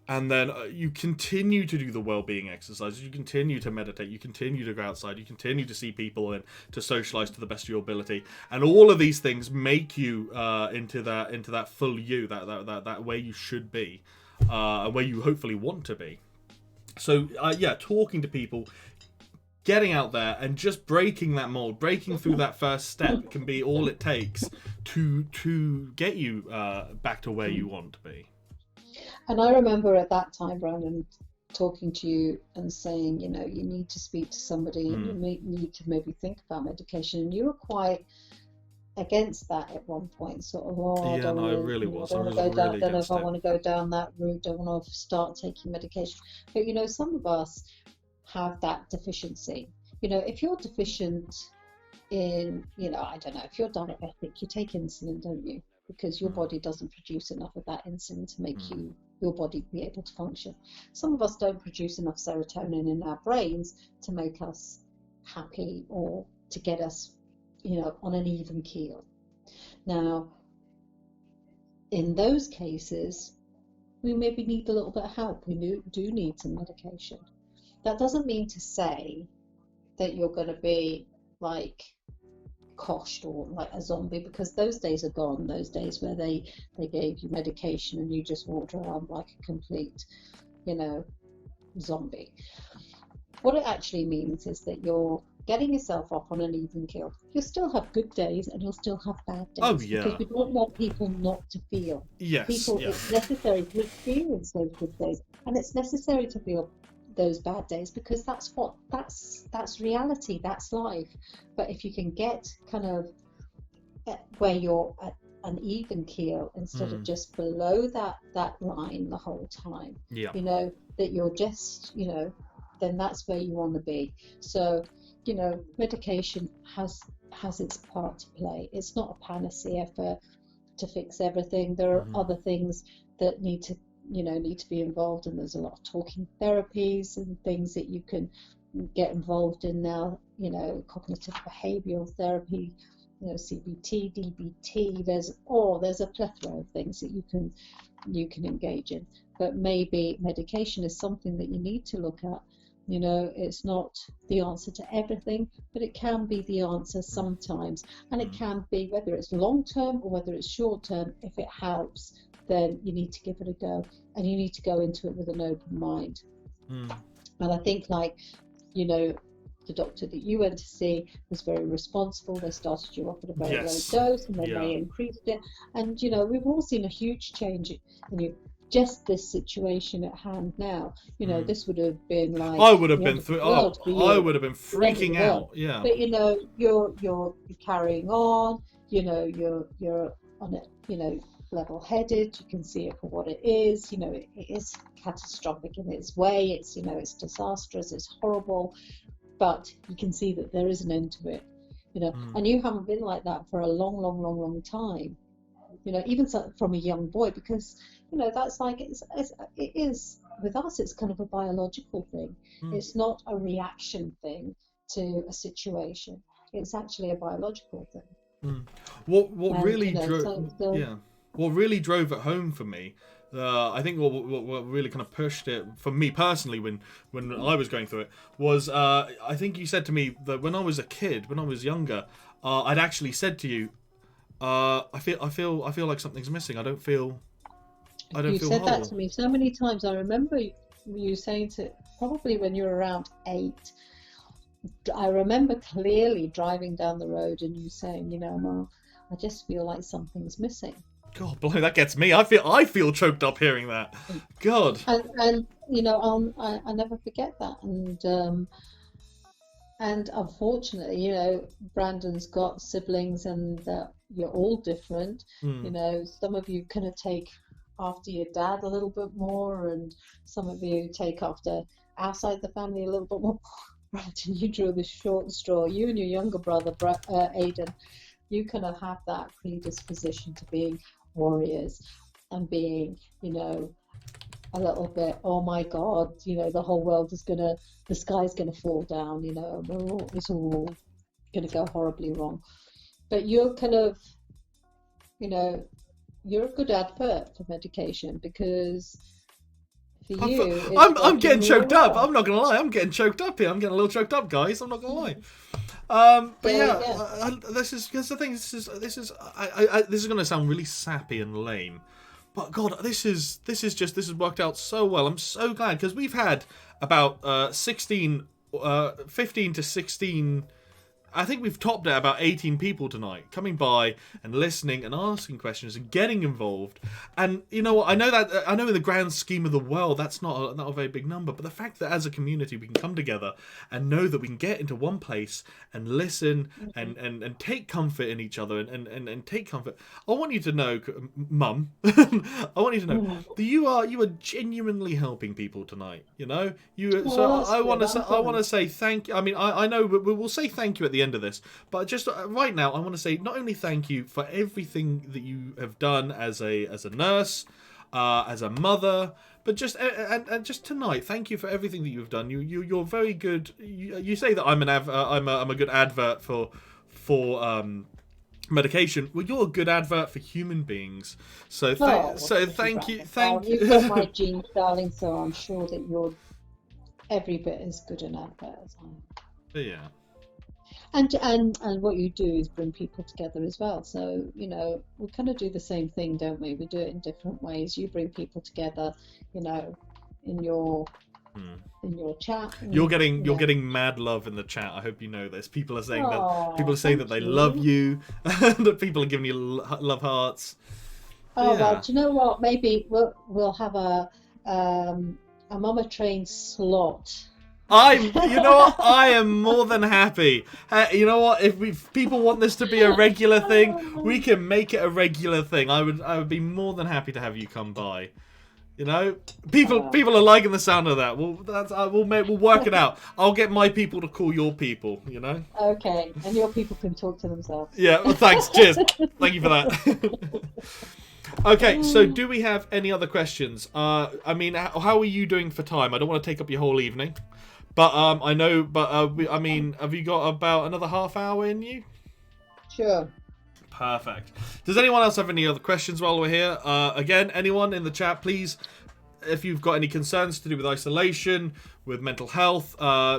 and then you continue to do the well-being exercises, you continue to meditate, you continue to go outside, you continue to see people and to socialize to the best of your ability, and all of these things make you into that full you, that way you should be, where you hopefully want to be. So talking to people, getting out there and just breaking that mold, breaking through that first step can be all it takes to get you back to where you want to be. And I remember at that time, Brandon, talking to you and saying, you need to speak to somebody, and you need to maybe think about medication. And you were quite against that at one point, sort of, I don't know if I want to go down that route, don't want to start taking medication. But some of us have that deficiency. If you're deficient in, I don't know, if you're diabetic, you take insulin, don't you? Because your body doesn't produce enough of that insulin to make your body be able to function. Some of us don't produce enough serotonin in our brains to make us happy or to get us on an even keel. Now, in those cases, we maybe need a little bit of help. We do need some medication. That doesn't mean to say that you're going to be like coshed or like a zombie, because those days are gone. Those days where they gave you medication and you just walked around like a complete, zombie. What it actually means is that you're getting yourself up on an even keel. You'll still have good days and you'll still have bad days. Oh, yeah. Because we don't want people not to feel. Yes. It's necessary to experience those good days, and it's necessary to feel those bad days, because that's reality, that's life. But if you can get kind of where you're at an even keel instead of just below that line the whole time, that you're just, then that's where you want to be. So, medication has its part to play. It's not a panacea to fix everything. There are other things that need to be involved, and there's a lot of talking therapies and things that you can get involved in now, cognitive behavioral therapy, CBT, DBT. There's a plethora of things that you can engage in. But maybe medication is something that you need to look at You know, it's not the answer to everything, but it can be the answer sometimes. And it can be, whether it's long term or whether it's short term, if it helps, then you need to give it a go. And you need to go into it with an open mind. Mm. And I think, like, you know, the doctor that you went to see was very responsible. They started you off at a very Yes. low dose, and then Yeah. they increased it. And, you know, we've all seen a huge change in you. Just this situation at hand now, you know, this would have been like I would have the been end of the world for you. I would have been The end of the freaking world. out. Yeah. But, you know, you're carrying on. You know, you're on it. You know, level-headed. You can see it for what it is. You know, it is catastrophic in its way. It's, you know, it's disastrous. It's horrible. But you can see that there is an end to it. You know, and you haven't been like that for a long time. You know, even from a young boy, because, you know, that's like it is with us. It's kind of a biological thing. It's not a reaction thing to a situation. It's actually a biological thing. What And, really you know, drove what really drove it home for me, I think what really kind of pushed it for me personally when I was going through it was I think you said to me that when I was a kid, when I was younger, I'd actually said to you, I feel like something's missing. I don't feel You feel said whole. that to me so many times. I remember you saying to, probably when you were around 8. I remember clearly driving down the road and you saying, you know, Mom, I just feel like something's missing. God, boy, that gets me. I feel choked up hearing that. God. And you know, I never forget that. And unfortunately, you know, Brandon's got siblings, and you're all different. You know, some of you kind of take after your dad a little bit more, and some of you take after outside the family a little bit more. Brandon, you drew the short straw. You and your younger brother, Aidan, you kind of have that predisposition to being warriors and being, you know, a little bit, oh my God, you know, the whole world is the sky's gonna fall down, you know, it's all gonna go horribly wrong. But you're kind of, you know, you're a good advert for medication, because for you, I'm getting it's choked really up. well. I'm not gonna lie. I'm getting choked up here. I'm getting a little choked up, guys. I'm not gonna lie. But So, yeah, yeah. this is because the thing. This is this is going to sound really sappy and lame, but God, this has worked out so well. I'm so glad, because we've had about 15 to 16. I think we've topped at about 18 people tonight coming by and listening and asking questions and getting involved. And you know what? I know in the grand scheme of the world that's not a very big number, but the fact that as a community we can come together and know that we can get into one place and listen and take comfort in each other and take comfort. I want you to know, Mum, I want you to know that you are genuinely helping people tonight. You know, Well, I want that's good. to say thank you. I mean, I know we'll say thank you at the end of this, but just right now I want to say not only thank you for everything that you have done as a nurse, as a mother, but just and just tonight, thank you for everything that you've done. You're very good. You say that I'm a good advert for medication. Well, you're a good advert for human beings. So thank you. You've got my genes, darling, so I'm sure that you're every bit as good an advert as I am. Yeah. And what you do is bring people together as well. So, you know, we kind of do the same thing, don't we? We do it in different ways. You bring people together, you know, in your chat. You're know. getting mad love in the chat. I hope you know this. People are saying Aw, that they love you, that people are giving you love hearts. Oh, Yeah. well, do you know what? Maybe we'll have a Mama Train slot. You know what? I am more than happy. You know what? If people want this to be a regular thing, we can make it a regular thing. I would be more than happy to have you come by. You know, people are liking the sound of that. We'll work it out. I'll get my people to call your people. You know. Okay, and your people can talk to themselves. Yeah. Well, thanks. Cheers. Thank you for that. Okay, so do we have any other questions? I mean, how are you doing for time? I don't want to take up your whole evening, but I know. But I mean, have you got about another half hour in you? Sure. Perfect. Does anyone else have any other questions while we're here? Again, anyone in the chat, please if you've got any concerns to do with isolation, with mental health,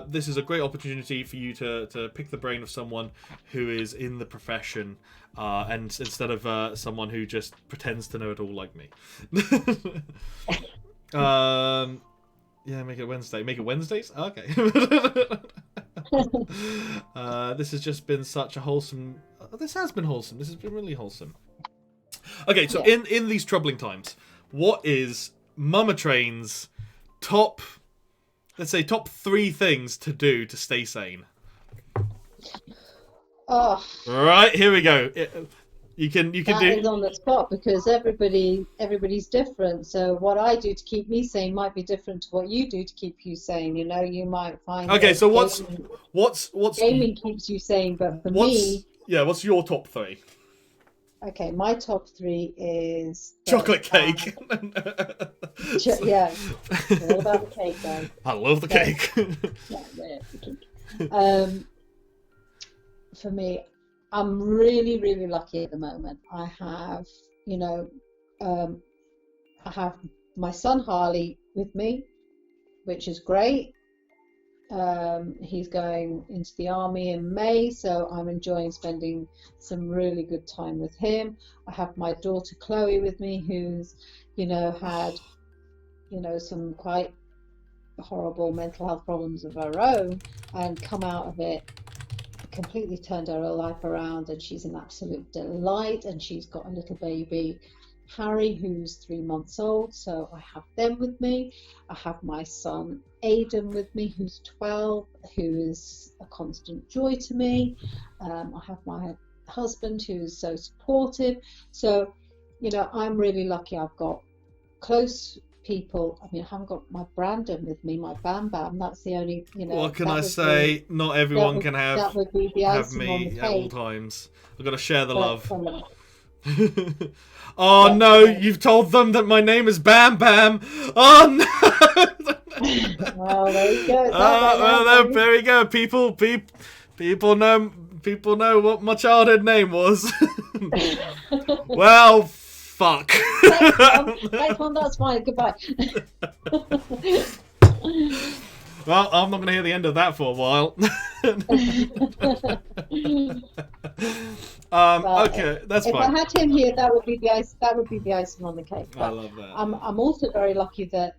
this is a great opportunity for you to pick the brain of someone who is in the profession, and instead of someone who just pretends to know it all like me. Yeah, make it Wednesday. Make it Wednesdays? Okay. This has just been such a wholesome... This has been wholesome. This has been really wholesome. Okay, so in these troubling times, what is Mama Train's top 3 things to do to stay sane? Oh, Right, here we go. You can that do... is on the spot because everybody's different. So what I do to keep me sane might be different to what you do to keep you sane. You know, you might find Okay, that so what's gaming keeps you sane, but for me, what's your top 3? okay, my top 3 is Chocolate cake. Yeah, it's all about the cake, guys. I love the cake. Yeah, the cake. For me, I'm really, really lucky at the moment. I have, I have my son Harley with me, which is great. He's going into the army in May, so I'm enjoying spending some really good time with him. I have my daughter Chloe with me, who's, had, some quite horrible mental health problems of her own and come out of it, completely turned her life around, and she's an absolute delight. And she's got a little baby, Harry, who's 3 months old, so I have them with me. I have my son Aidan with me, who's 12, who is a constant joy to me. I have my husband, who's so supportive. So, I'm really lucky. I've got close people. I mean, I haven't got my Brandon with me, my Bam Bam. That's the only, What can I say? Not everyone can that would be the have icing on the me at all cake. times. I've got to share the But, love. Oh no, you've told them that my name is Bam Bam. Oh no. well, there you go. There we go. People know what my childhood name was. Well, fuck. Thanks, Mum, that's fine. Goodbye. Well, I'm not going to hear the end of that for a while. Okay, that's if fine. I had him here, that would be the ice. That would be the icing on the cake. But I love that. I'm also very lucky that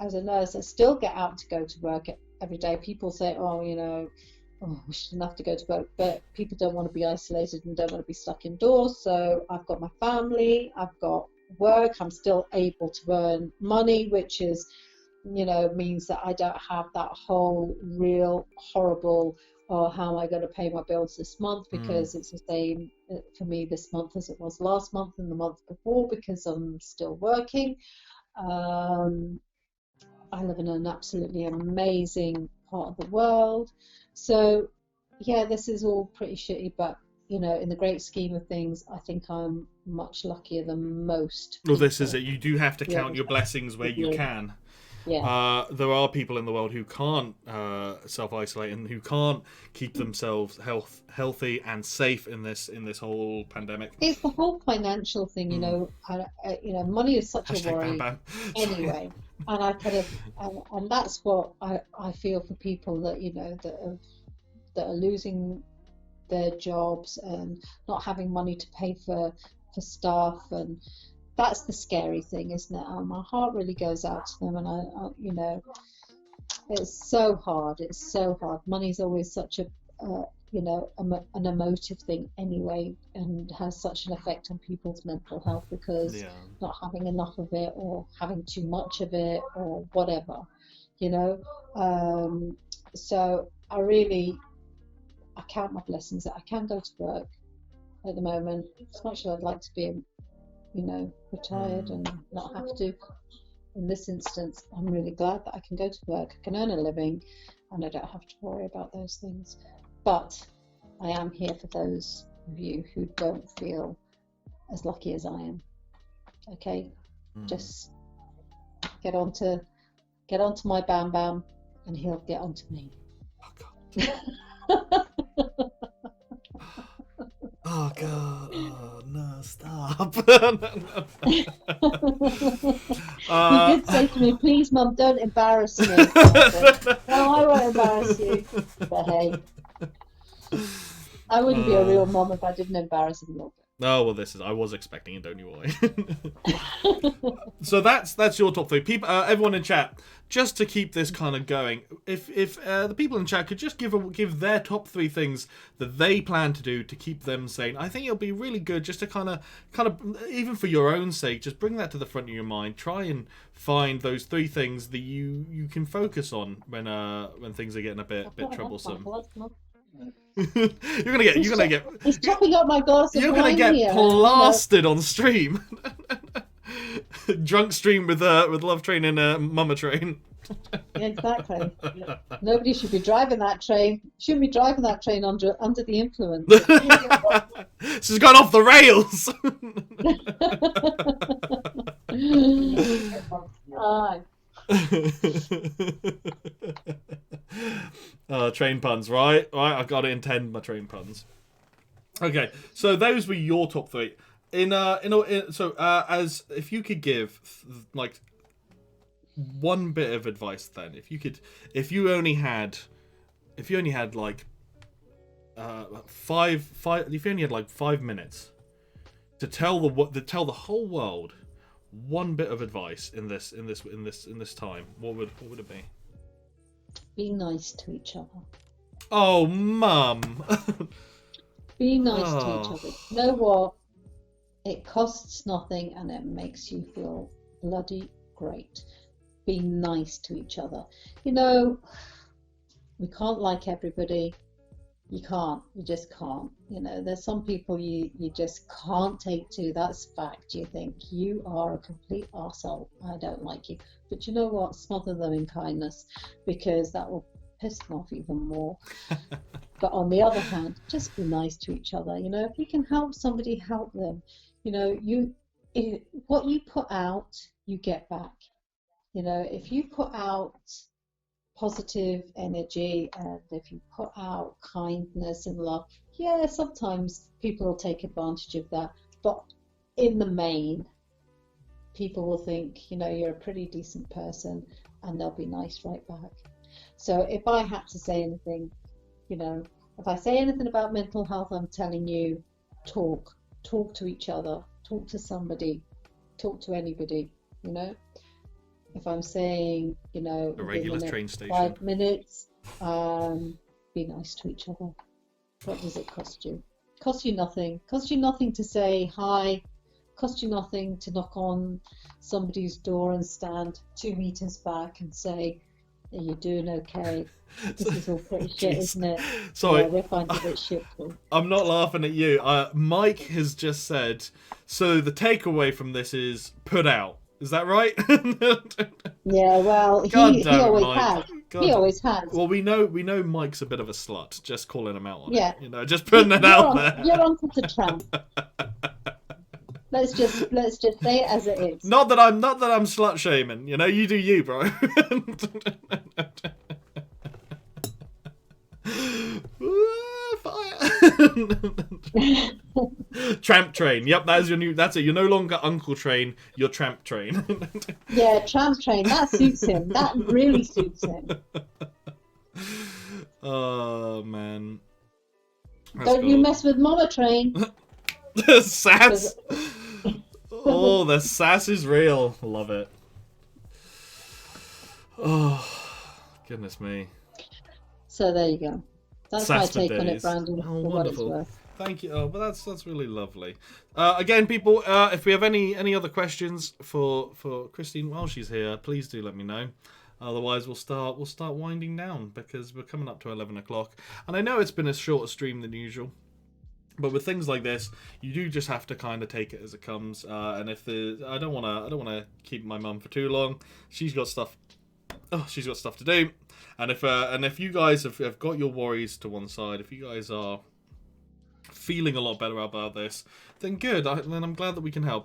as a nurse, I still get out to go to work every day. People say, oh, we shouldn't have to go to work, but people don't want to be isolated and don't want to be stuck indoors. So I've got my family, I've got work. I'm still able to earn money, which is, means that I don't have that whole real horrible, oh, how am I going to pay my bills this month? Because it's the same for me this month as it was last month and the month before, because I'm still working. I live in an absolutely amazing part of the world. So, yeah, this is all pretty shitty, but, in the great scheme of things, I think I'm much luckier than most people. Well, this is it. You do have to count your blessings where you can. Yeah. There are people in the world who can't self-isolate and who can't keep themselves healthy and safe in this whole pandemic. It's the whole financial thing, money is such Hashtag a worry bam, bam. anyway. And I kind of, and that's what I feel for people that, that are losing their jobs and not having money to pay for staff, and that's the scary thing, isn't it? My heart really goes out to them, and I it's so hard. It's so hard. Money's always such an emotive thing anyway, and has such an effect on people's mental health because not having enough of it or having too much of it or whatever, So I count my blessings that I can go to work at the moment, as much as I'd like to be retired and not have to. In this instance, I'm really glad that I can go to work, I can earn a living, and I don't have to worry about those things. But I am here for those of you who don't feel as lucky as I am. Okay, just get onto my Bam Bam, and he'll get onto me. Oh God. Oh God! Oh no! Stop! You did say to me, please, Mum, don't embarrass me. I said, no, I won't embarrass you. But hey, I wouldn't be a real mom if I didn't embarrass him a little Oh well, I was expecting it. Don't you worry. So that's your top 3. People, everyone in chat, just to keep this kind of going. If the people in chat could just give their top 3 things that they plan to do to keep them sane, I think it'll be really good just to kind of even for your own sake, just bring that to the front of your mind. Try and find those 3 things that you can focus on when things are getting a bit troublesome. You're gonna get. He's topping up my glass of You're wine gonna get here. plastered on stream. Drunk stream with Love Train and Mama Train. Exactly. Nobody should be driving that train. Shouldn't be driving that train under the influence. She's gone off the rails. Train puns, right? I've got to intend my train puns. Okay, so those were your top 3. As if you could give like one bit of advice, then if you only had like 5 minutes to tell the whole world one bit of advice in this time, what would it be? Be nice to each other. Oh, Mum. Be nice to each other. You know what? It costs nothing and it makes you feel bloody great. Be nice to each other. You know, we can't like everybody. You can't. You just can't. You know, there's some people you just can't take to. That's fact. You think you are a complete arsehole. I don't like you. But you know what? Smother them in kindness, because that will piss them off even more. But on the other hand, just be nice to each other. You know, if you can help somebody, help them. You know, what you put out, you get back. You know, if you put out positive energy and if you put out kindness and love, yeah, sometimes people will take advantage of that, but in the main, people will think, you know, you're a pretty decent person and they'll be nice right back. So if I had to say anything, you know, if I say anything about mental health, I'm telling you, talk to each other, talk to somebody, talk to anybody, you know. If I'm saying, you know, a regular train station, 5 minutes, be nice to each other. What does it cost you? Cost you nothing. Cost you nothing to say hi. Cost you nothing to knock on somebody's door and stand 2 meters back and say, are you doing okay? This is all pretty shit, isn't it? Sorry. Yeah, we're finding it shit too. I'm not laughing at you. Mike has just said, so the takeaway from this is put out. Is that right? Yeah, well, he always has. He always has. Well, we know Mike's a bit of a slut. Just calling him out on it. You know, just putting it out there. You're onto the tramp. Let's just say it as it is. Not that I'm slut shaming. You know, you do you, bro. Tramp train. Yep, that is your new. That's it. You're no longer Uncle Train. You're Tramp Train. Yeah, Tramp Train. That suits him. That really suits him. Oh man. Don't you mess with Mama Train. Sass. Oh, the sass is real. Love it. Oh, goodness me. So there you go. That's my take on it, Brandon. Oh, for wonderful. What it's worth. Thank you. Oh, but that's really lovely. Again, people, if we have any other questions for Christine while she's here, please do let me know. Otherwise, we'll start winding down because we're coming up to 11 o'clock, and I know it's been a shorter stream than usual. But with things like this, you do just have to kind of take it as it comes. And if I don't want to keep my mum for too long. She's got stuff to do. And if you guys have got your worries to one side, if you guys are feeling a lot better about this, then good. Then I'm glad that we can help.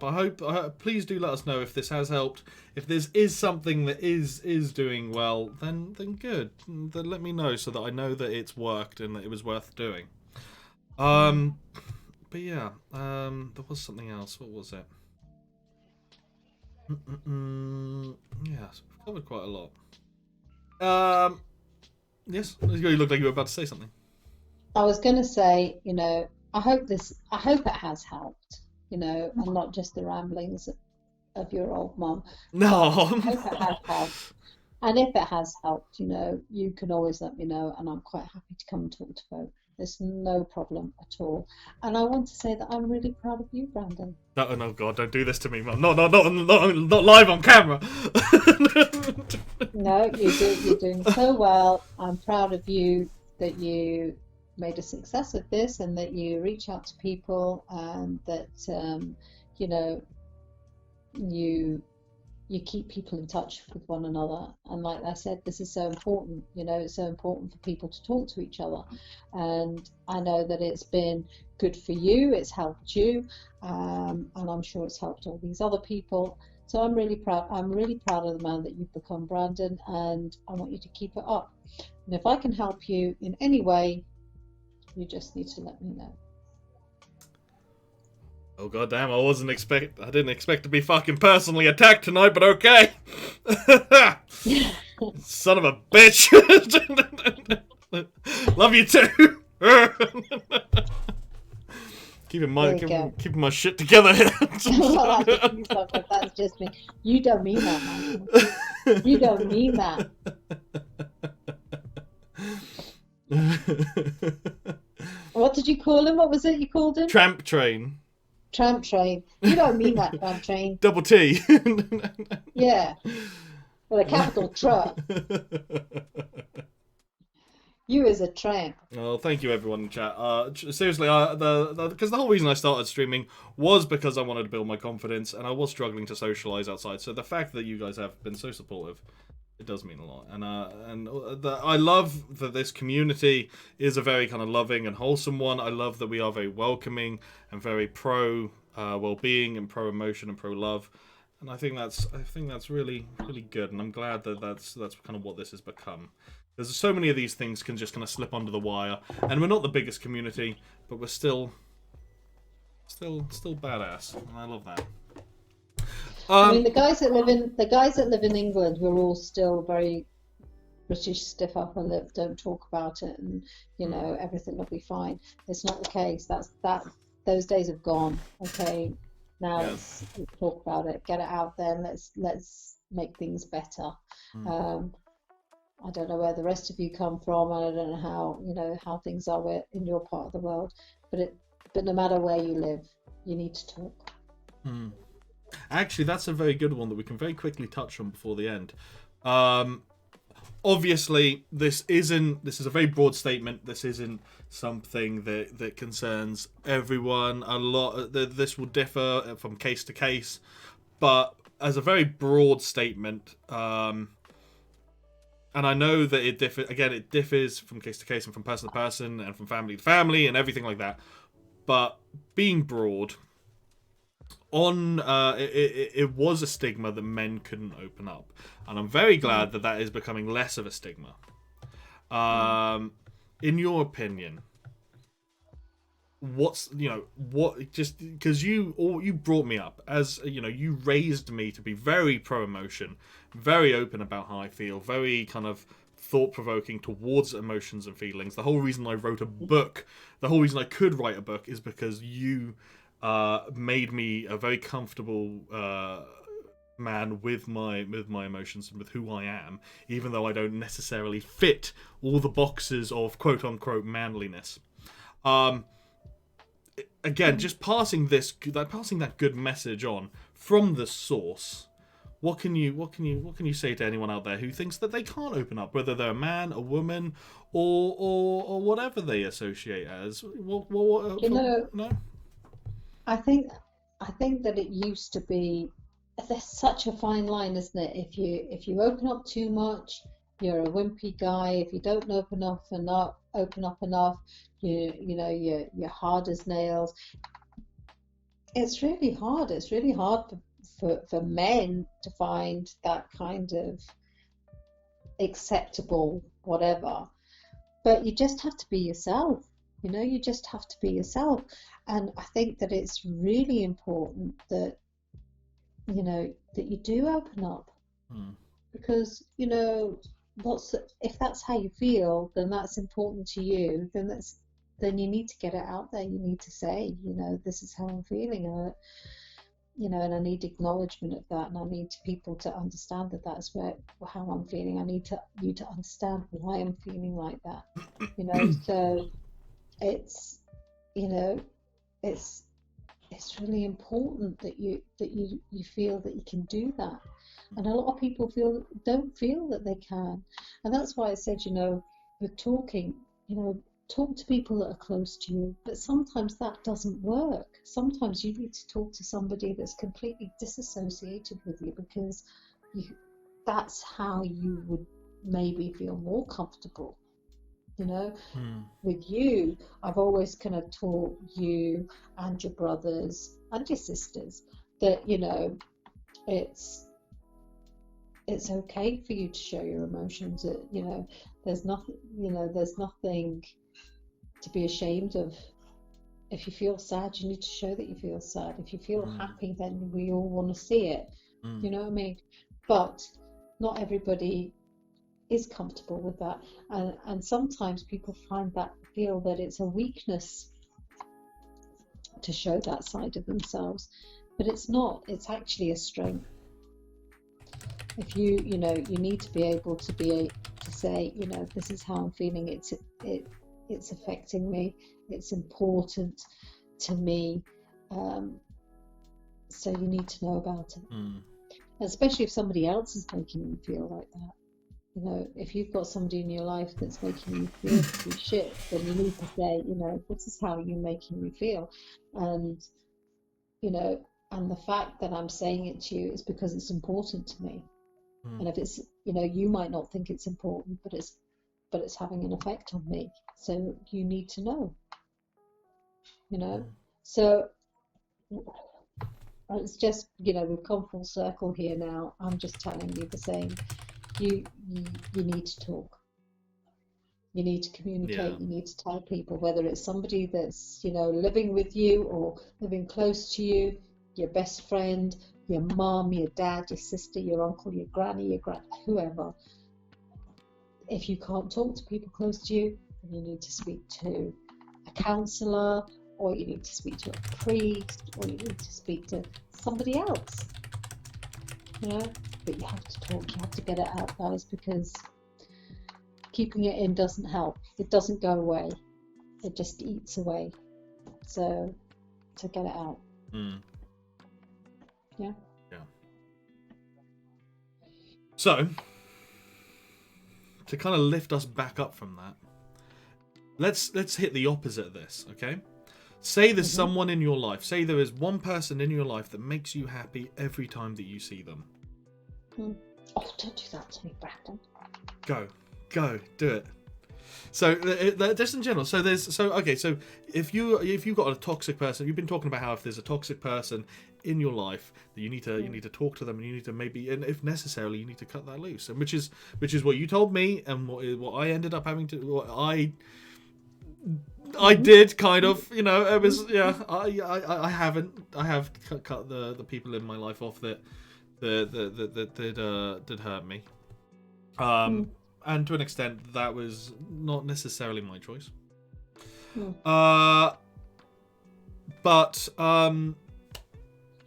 Please do let us know if this has helped. If this is something that is doing well, then good. Then let me know so that I know that it's worked and that it was worth doing. But yeah, there was something else. What was it? Yes, we've covered quite a lot. Yes, you looked like you were about to say something. I was going to say, I hope it has helped, and not just the ramblings of your old mum, but No. I hope it has helped. And if it has helped, you can always let me know, and I'm quite happy to come and talk to folk. There's no problem at all. And I want to say that I'm really proud of you, Brandon. No, no, God, don't do this to me, Mum. Not live on camera. No, you're doing so well. I'm proud of you that you made a success of this and that you reach out to people and that you know you you keep people in touch with one another. And like I said, this is so important. It's so important for people to talk to each other. And I know that it's been good for you, it's helped you, and I'm sure it's helped all these other people. So I'm really proud. I'm really proud of the man that you've become, Brandon, and I want you to keep it up. And if I can help you in any way, you just need to let me know. Oh goddamn! I didn't expect to be fucking personally attacked tonight, but okay. Son of a bitch. Love you too. Keeping my shit together here. That's just me. You don't mean that, man. You don't mean that. What did you call him? What was it you called him? Tramp train. Tramp train. You don't mean that, tramp train. Double T. Yeah. With a capital truck. You is a tramp. Oh, thank you everyone in chat. Seriously, because the whole reason I started streaming was because I wanted to build my confidence, and I was struggling to socialize outside. So the fact that you guys have been so supportive, it does mean a lot. And I love that this community is a very kind of loving and wholesome one. I love that we are very welcoming and very pro well-being and pro emotion and pro love. And I think that's really good. And I'm glad that that's kind of what this has become. There's so many of these things can just kind of slip under the wire, and we're not the biggest community, but we're still badass, and I love that. I mean, the guys that live in England, we're all still very British, stiff upper lip, don't talk about it, and everything will be fine. It's not the case. Those days have gone. Okay, now let's talk about it, get it out there, let's make things better. I don't know where the rest of you come from, and I don't know how things are in your part of the world, but no matter where you live, you need to talk. Actually, that's a very good one that we can very quickly touch on before the end. Obviously, this is a very broad statement. This isn't something that concerns everyone. A lot. This will differ from case to case, but as a very broad statement. And I know that it differs from case to case and from person to person and from family to family and everything like that. But being broad, it was a stigma that men couldn't open up, and I'm very glad that is becoming less of a stigma. In your opinion, just because you brought me up as you raised me to be very pro emotion, very open about how I feel, very kind of thought-provoking towards emotions and feelings. The whole reason I wrote a book, the whole reason I could write a book, is because you made me a very comfortable man with my emotions and with who I am, even though I don't necessarily fit all the boxes of quote-unquote manliness. Again, just passing that good message on from the source. What can you say to anyone out there who thinks that they can't open up, whether they're a man, a woman, or whatever they associate as? No? I think that it used to be. There's such a fine line, isn't it? If you open up too much, you're a wimpy guy. If you don't open up enough, you're hard as nails. It's really hard. It's really hard for men to find that kind of acceptable whatever. But you just have to be yourself. You just have to be yourself. And I think that it's really important that you know, that you do open up, Mm. because, you know, if that's how you feel, then that's important to you, then you need to get it out there. You need to say, you know, this is how I'm feeling, and you know, and I need acknowledgement of that, and I need people to understand that that's how I'm feeling. I need you to understand why I'm feeling like that, you know. So it's, you know, it's it's really important that you feel that you can do that, and a lot of people don't feel that they can, and that's why I said, you know, with talking, you know, talk to people that are close to you, but sometimes that doesn't work. Sometimes you need to talk to somebody that's completely disassociated with you, because that's how you would maybe feel more comfortable, you know. Mm. With you, I've always kind of taught you and your brothers and your sisters that, you know, it's okay for you to show your emotions. You know, there's nothing, you know, there's nothing to be ashamed of. If you feel sad, you need to show that you feel sad. If you feel happy, then we all want to see it. You know what I mean? But not everybody is comfortable with that, and sometimes people feel that it's a weakness to show that side of themselves, but it's not. It's actually a strength. If you know, you need to be able to say, you know, this is how I'm feeling. It's affecting me. It's important to me. So you need to know about it, especially if somebody else is making you feel like that. You know, if you've got somebody in your life that's making you feel pretty shit, then you need to say, you know, this is how you're making me feel. And, you know, and the fact that I'm saying it to you is because it's important to me. And if it's, you know, you might not think it's important, but it's having an effect on me. So you need to know, you know. So it's just, you know, we've come full circle here now. I'm just telling you the same. You need to talk. You need to communicate. Yeah. You need to tell people, whether it's somebody that's, you know, living with you or living close to you, your best friend, your mom, your dad, your sister, your uncle, your granny, whoever. If you can't talk to people close to you, then you need to speak to a counsellor, or you need to speak to a priest, or you need to speak to somebody else. You know, but you have to talk. You have to get it out, guys, because keeping it in doesn't help. It doesn't go away. It just eats away. So, to get it out. Yeah. Yeah. So, to kind of lift us back up from that, let's hit the opposite of this, okay? Say there's someone in your life. Say there is one person in your life that makes you happy every time that you see them. Oh, don't do that to me, Brandon. Go, do it. So just in general, so if you've got a toxic person, you've been talking about how if there's a toxic person in your life, that you need to talk to them, and you need to maybe, and if necessarily, you need to cut that loose, and which is what you told me, and what I ended up having to, what I did kind of, you know, it was, yeah, I have cut the people in my life off that did hurt me. And to an extent, that was not necessarily my choice. But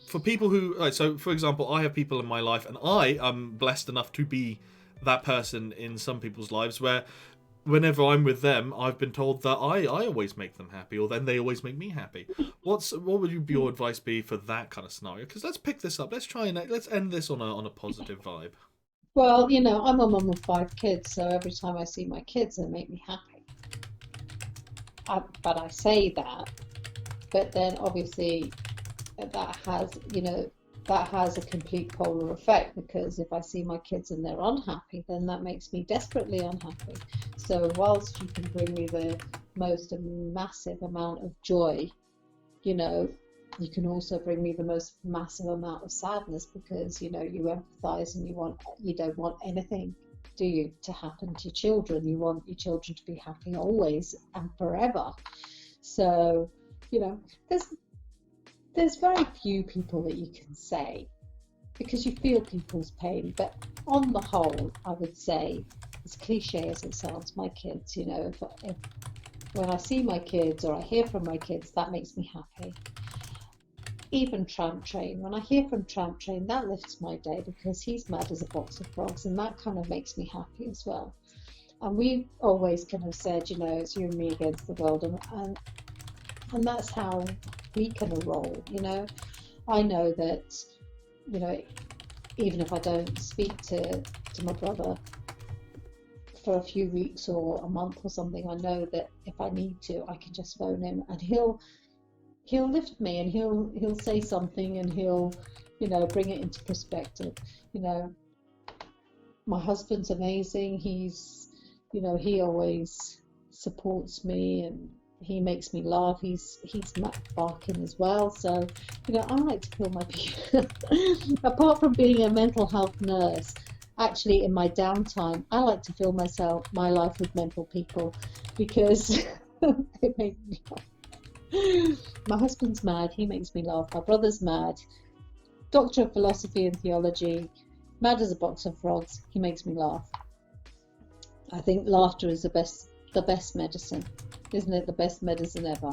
for people who, so for example, I have people in my life, and I am blessed enough to be that person in some people's lives where whenever I'm with them, I've been told that I always make them happy, or then they always make me happy. What would your advice be for that kind of scenario? Because let's pick this up. Let's end this on a positive vibe. Well, you know, I'm a mum of 5 kids, so every time I see my kids, they make me happy. But I say that, but then obviously that has, you know, that has a complete polar effect, because if I see my kids and they're unhappy, then that makes me desperately unhappy. So whilst you can bring me the most massive amount of joy, you know, you can also bring me the most massive amount of sadness, because, you know, you empathize and you don't want anything, do you, to happen to your children. You want your children to be happy always and forever. So, you know, there's very few people that you can say because you feel people's pain. But on the whole, I would say, as cliche as it sounds, my kids, you know, if when I see my kids or I hear from my kids, that makes me happy. Even Tramp Train, when I hear from Tramp Train, that lifts my day because he's mad as a box of frogs, and that kind of makes me happy as well. And we always kind of said, you know, it's you and me against the world, and that's how we kind of roll, you know. I know that, you know, even if I don't speak to my brother for a few weeks or a month or something, I know that if I need to, I can just phone him and he'll lift me, and he'll say something, and he'll, you know, bring it into perspective. You know, my husband's amazing. He's, you know, he always supports me and he makes me laugh. He's barking as well. So, you know, I like to feel my people. Apart from being a mental health nurse, actually in my downtime, I like to fill my life with mental people, because it makes me laugh. My husband's mad, he makes me laugh. My brother's mad, Doctor of Philosophy and Theology, mad as a box of frogs, he makes me laugh. I think laughter is the best medicine, isn't it? The best medicine ever.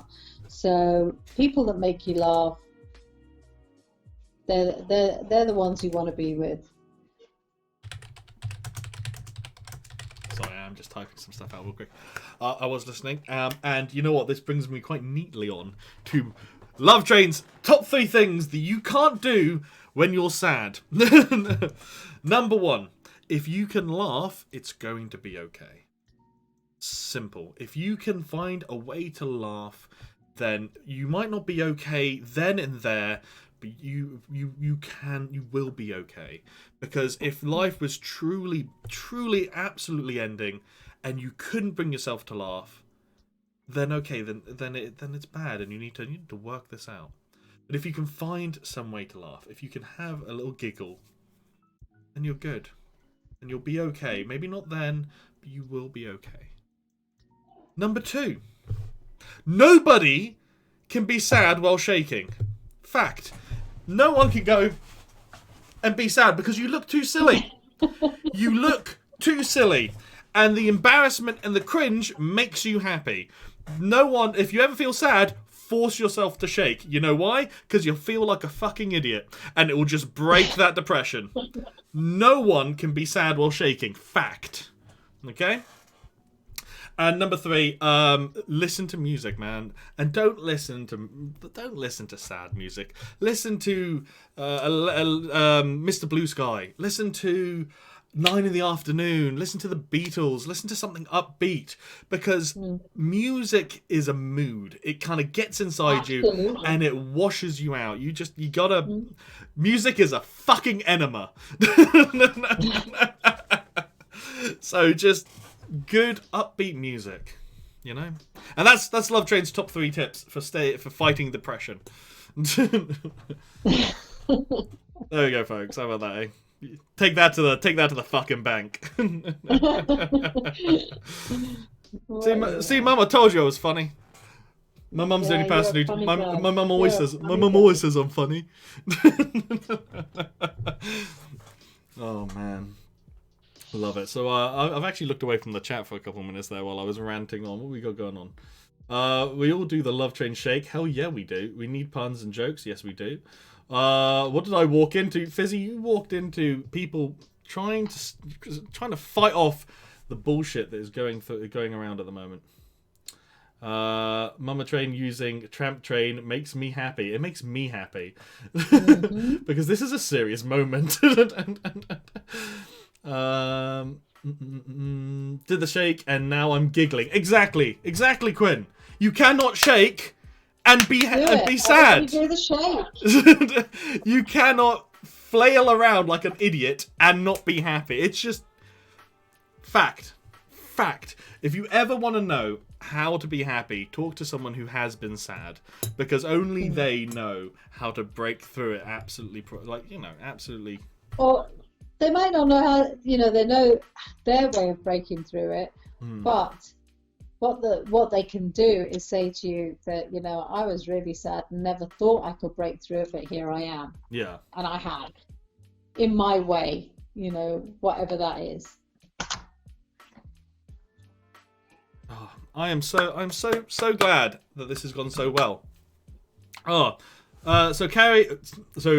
So people that make you laugh, they're the ones you want to be with. Sorry, I'm just typing some stuff out real quick. I was listening, and you know what? This brings me quite neatly on to Love Train's top 3 things that you can't do when you're sad. Number 1, if you can laugh, it's going to be okay. Simple. If you can find a way to laugh, then you might not be okay then and there, but you will be okay. Because if life was truly absolutely ending and you couldn't bring yourself to laugh, then okay, then it's bad, and you need to work this out. But if you can find some way to laugh, if you can have a little giggle, then you're good, and you'll be okay. Maybe not then, but you will be okay. Number 2, nobody can be sad while shaking. Fact. No one can go and be sad because you look too silly. You look too silly. And the embarrassment and the cringe makes you happy. No one, if you ever feel sad, force yourself to shake. You know why? Because you'll feel like a fucking idiot. And it will just break that depression. No one can be sad while shaking. Fact. Okay? And number 3, listen to music, man, and don't listen to sad music. Listen to Mr. Blue Sky. Listen to 9 in the Afternoon. Listen to the Beatles. Listen to something upbeat, because music is a mood. It kind of gets inside you and it washes you out. You gotta. Music is a fucking enema. So just good upbeat music, you know, and that's Love Train's top 3 tips for fighting depression. There we go, folks. How about that? Eh? Take that to the fucking bank. See, Mum, I told you I was funny. My mum's the only person who. My mum always says. My mum always says I'm funny. Oh man. Love it. So I've actually looked away from the chat for a couple of minutes there while I was ranting on. What we got going on? We all do the Love Train shake. Hell yeah, we do. We need puns and jokes. Yes, we do. What did I walk into? Fizzy, you walked into people trying to fight off the bullshit that is going around at the moment. Mama Train using Tramp Train makes me happy. It makes me happy. Because this is a serious moment. Did the shake and now I'm giggling. Exactly, Quinn. You cannot shake and be sad. Do the shake. You cannot flail around like an idiot and not be happy. It's just fact. If you ever want to know how to be happy, talk to someone who has been sad, because only they know how to break through it absolutely. Absolutely. Or they might not know how. They know their way of breaking through it, but what they can do is say to you that, I was really sad and never thought I could break through it, but here I am. Yeah. And I have. in my way, whatever that is. Oh, I'm so glad that this has gone so well. Oh, so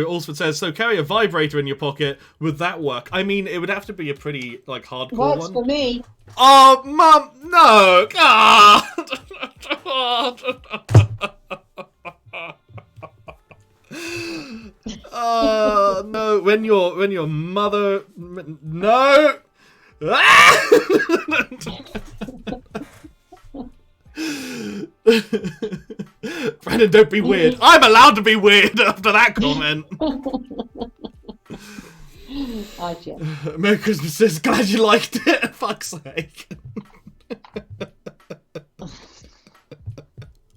Alsford says, so carry a vibrator in your pocket. Would that work? I mean, it would have to be a pretty hardcore Works one. for me. Oh, Mum, no! God. No! When your mother, no! Brennan, don't be weird. I'm allowed to be weird after that comment. Merry Christmas, sis. Glad you liked it. Fuck's sake.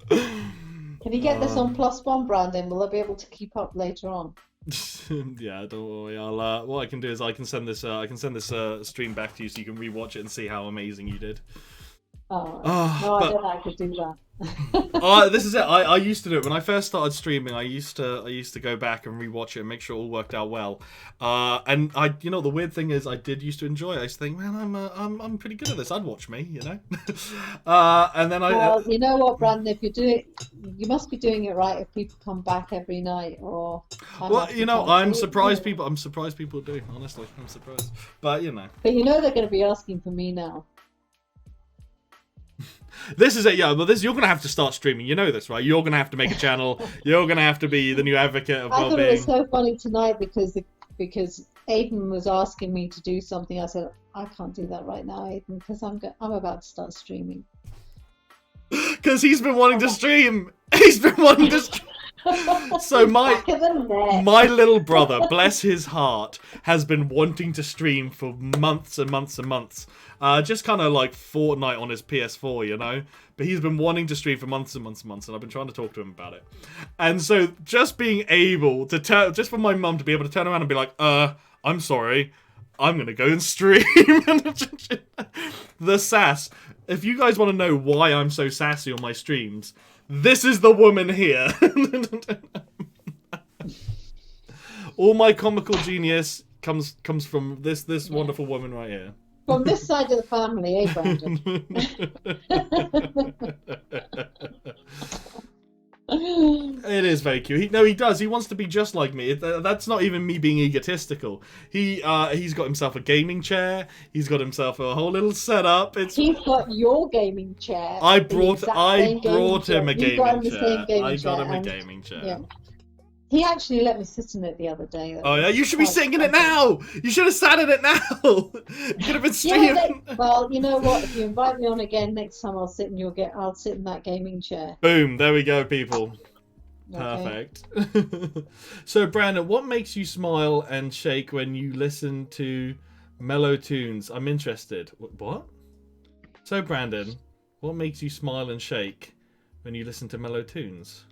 Can you get this on +1, Brandon? Will I be able to keep up later on? Yeah, don't worry. I'll what I can do is I can send this stream back to you so you can rewatch it and see how amazing you did. No, I don't like to do that. This is it. I used to do it when I first started streaming. I used to go back and rewatch it and make sure it all worked out well. And the weird thing is, I did used to enjoy it. I used to think, man, I'm pretty good at this. I'd watch me, and then Well, you know what, Brandon? If you do it, you must be doing it right. If people come back every night, or I'm surprised people. I'm surprised people do. Honestly, I'm surprised. But But they're going to be asking for me now. This is it, yeah. Well, you're gonna have to start streaming. You know this, right? You're gonna have to make a channel. You're gonna have to be the new advocate of well-being. I thought it was so funny tonight because Aiden was asking me to do something. I said I can't do that right now, Aiden, because I'm about to start streaming. Because he's been wanting to stream. He's been wanting to stream. So my little brother, bless his heart, has been wanting to stream for months and months and months. Just kind of like Fortnite on his PS4, But he's been wanting to stream for months and months and months, and I've been trying to talk to him about it. And so just being able to just for my mum to be able to turn around and be like, I'm sorry, I'm gonna go and stream. The sass. If you guys want to know why I'm so sassy on my streams, this is the woman here. All my comical genius comes from this wonderful woman right here. From this side of the family, eh, Brandon? It is very cute. He does. He wants to be just like me. That's not even me being egotistical. He's got himself a gaming chair. He's got himself a whole little setup. He's got your gaming chair. I brought him a gaming chair. I got him a gaming chair. Yeah. He actually let me sit in it the other day. Oh yeah, you should be sitting in it now. You should have sat in it now. You could have been streaming. Yeah, well, you know what? If you invite me on again next time, I'll sit in that gaming chair. Boom! There we go, people. Okay. Perfect. So, Brandon, what makes you smile and shake when you listen to mellow tunes? I'm interested. What? So, Brandon, what makes you smile and shake when you listen to mellow tunes?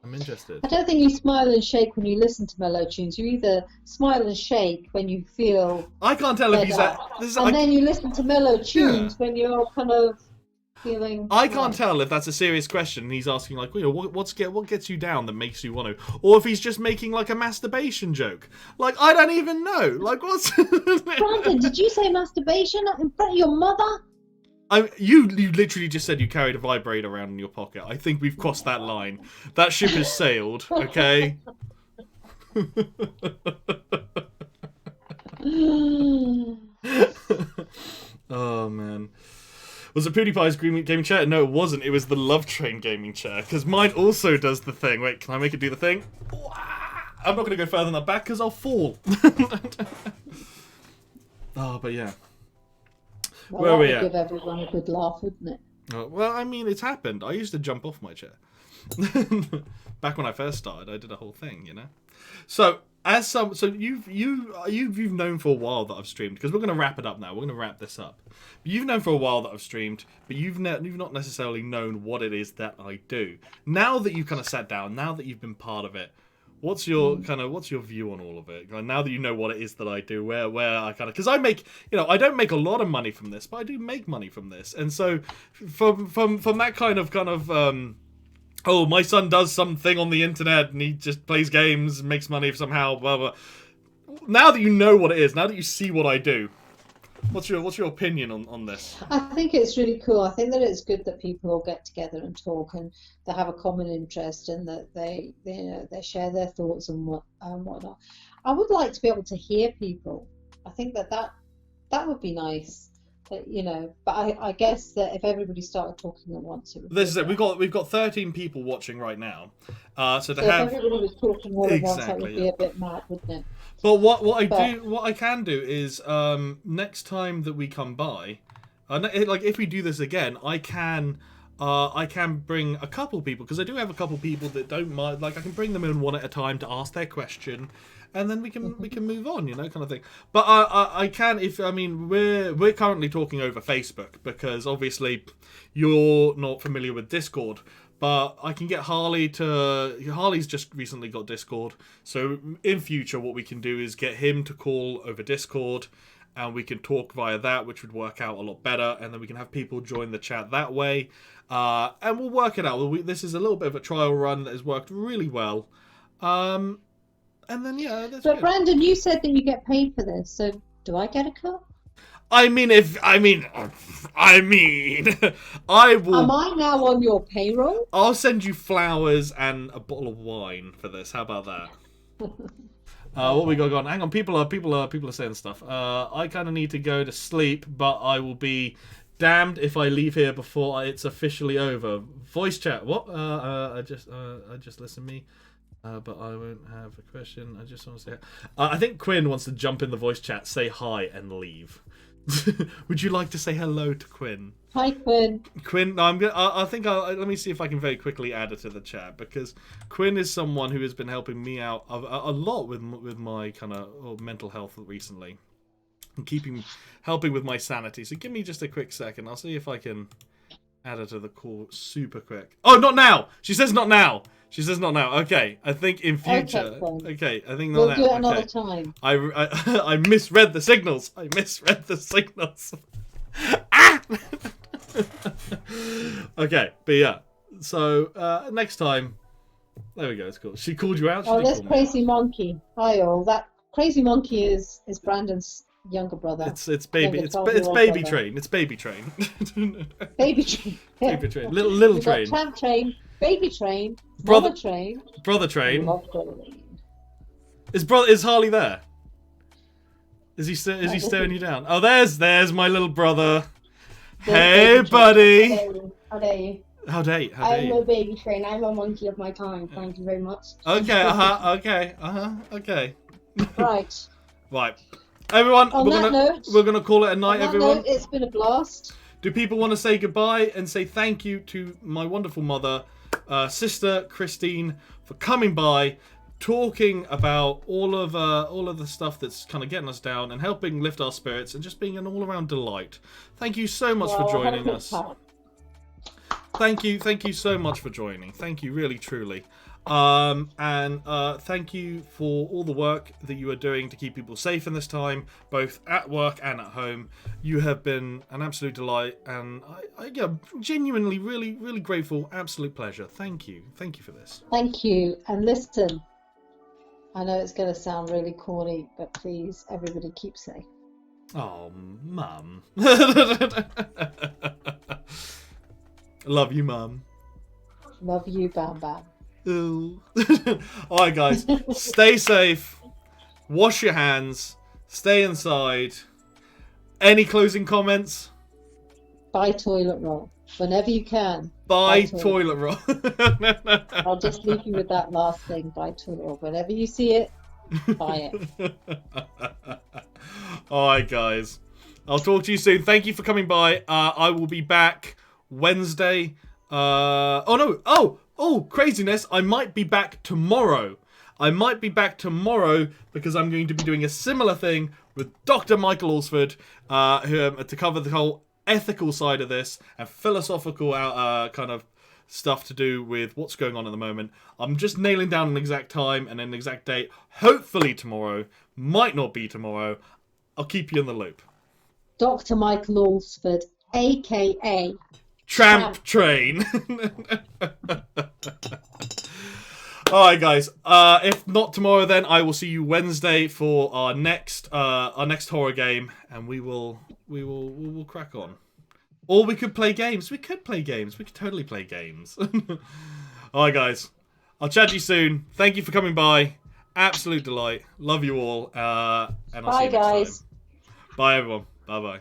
I'm interested. I don't think you smile and shake when you listen to mellow tunes. You either smile and shake when you feel. I can't tell if he's then you listen to mellow tunes when you're kind of feeling. I can't tell if that's a serious question. He's asking what gets you down that makes you want to, or if he's just making like a masturbation joke. Like I don't even know. Like what's. Brandon, did you say masturbation in front of your mother? You literally just said you carried a vibrator around in your pocket. I think we've crossed that line. That ship has sailed, okay? Oh, man. Was it PewDiePie's gaming chair? No, it wasn't. It was the Love Train gaming chair. Because mine also does the thing. Wait, can I make it do the thing? I'm not going to go further than that back because I'll fall. Oh, but yeah. Well, where are we at? Give everyone a good laugh, wouldn't it? Well, I mean, it's happened. I used to jump off my chair. Back when I first started, I did a whole thing, So you've known for a while that I've streamed, because we're going to wrap it up now. We're going to wrap this up. You've known for a while that I've streamed, but you've not necessarily known what it is that I do. Now that you've kind of sat down, now that you've been part of it, what's your view on all of it? Now that you know what it is that I do, where I kind of, because I make, I don't make a lot of money from this, but I do make money from this, and so from that kind of oh, my son does something on the internet and he just plays games, makes money somehow, blah blah. now that you know what it is, now that you see what I do, what's your opinion on this? I think it's really cool. I think that it's good that people all get together and talk, and they have a common interest, and that they share their thoughts and whatnot. I would like to be able to hear people. I think that would be nice. But, but I guess that if everybody started talking at once, it would This is be it. We've got 13 people watching right now. So to if have everybody was talking all at once, that exactly, would be a bit mad, wouldn't it? But what I can do is next time that we come by, like if we do this again, I can bring a couple people, because I do have a couple people that don't mind. Like I can bring them in one at a time to ask their question, and then we can move on, kind of thing. But I can we're currently talking over Facebook, because obviously you're not familiar with Discord. But I can get Harley's just recently got Discord. So in future, what we can do is get him to call over Discord, and we can talk via that, which would work out a lot better. And then we can have people join the chat that way. And we'll work it out. This is a little bit of a trial run that has worked really well. And then, that's But good. Brandon, you said that you get paid for this, so do I get a cut? I will. Am I now on your payroll? I'll send you flowers and a bottle of wine for this. How about that? What we got going? Hang on, people are saying stuff. I kind of need to go to sleep, but I will be damned if I leave here before it's officially over. Voice chat. What? I just listen to me. But I won't have a question. I just want to say. I think Quinn wants to jump in the voice chat, say hi, and leave. Would you like to say hello to Quinn? Hi, Quinn. Quinn, no, let me see if I can very quickly add her to the chat, because Quinn is someone who has been helping me out a lot with my kind of mental health recently, and helping with my sanity. So give me just a quick second. I'll see if I can add her to the call super quick. Oh, not now. She says not now. Okay, I think in future. Okay, I think not We'll now. do it another time. I misread the signals. Ah! Okay, but yeah. So next time, there we go. It's cool. She called you out. Oh, that's Crazy Monkey. Hi all. That Crazy Monkey is Brandon's younger brother. It's baby. It's baby brother. train. It's baby train. Baby train. Baby train. Little We've got train. Tramp train. Baby train. Brother train. Brother train. Love train. Is Harley there? Is he staring you down? Oh, there's my little brother. Hey, buddy. How dare you? How dare you? I'm no baby train. I'm a monkey of my time. Thank you very much. Okay. Okay. Right. Right. Everyone, On that note, we're gonna call it a night, on that everyone. note, it's been a blast. Do people want to say goodbye and say thank you to my wonderful mother, sister Christine, for coming by, talking about all of the stuff that's kind of getting us down and helping lift our spirits and just being an all-around delight. Thank you so much for joining us. Thank you so much for joining. Thank you, really, truly. And thank you for all the work that you are doing to keep people safe in this time, both at work and at home. You have been an absolute delight, and I genuinely, really, really grateful. Absolute pleasure. Thank you for this. Thank you. And listen, I know it's going to sound really corny, but please, everybody keep safe. Oh, Mum. Love you, Mum. Love you, Bam Bam. Ooh. Alright, guys. Stay safe. Wash your hands. Stay inside. Any closing comments? Buy toilet roll. Whenever you can. Buy toilet roll. I'll just leave you with that last thing. Buy toilet roll. Whenever you see it, buy it. Alright, guys. I'll talk to you soon. Thank you for coming by. I will be back Wednesday. Oh, craziness. I might be back tomorrow. Because I'm going to be doing a similar thing with Dr. Michael Alsford to cover the whole ethical side of this and philosophical kind of stuff to do with what's going on at the moment. I'm just nailing down an exact time and an exact date. Hopefully tomorrow. Might not be tomorrow. I'll keep you in the loop. Dr. Michael Alsford, a.k.a. Tramp Train. All right, guys. If not tomorrow, then I will see you Wednesday for our next horror game, and we'll crack on. Or we could play games. We could play games. We could totally play games. All right, guys. I'll chat to you soon. Thank you for coming by. Absolute delight. Love you all. And I'll see you next time. Bye, everyone. Bye-bye.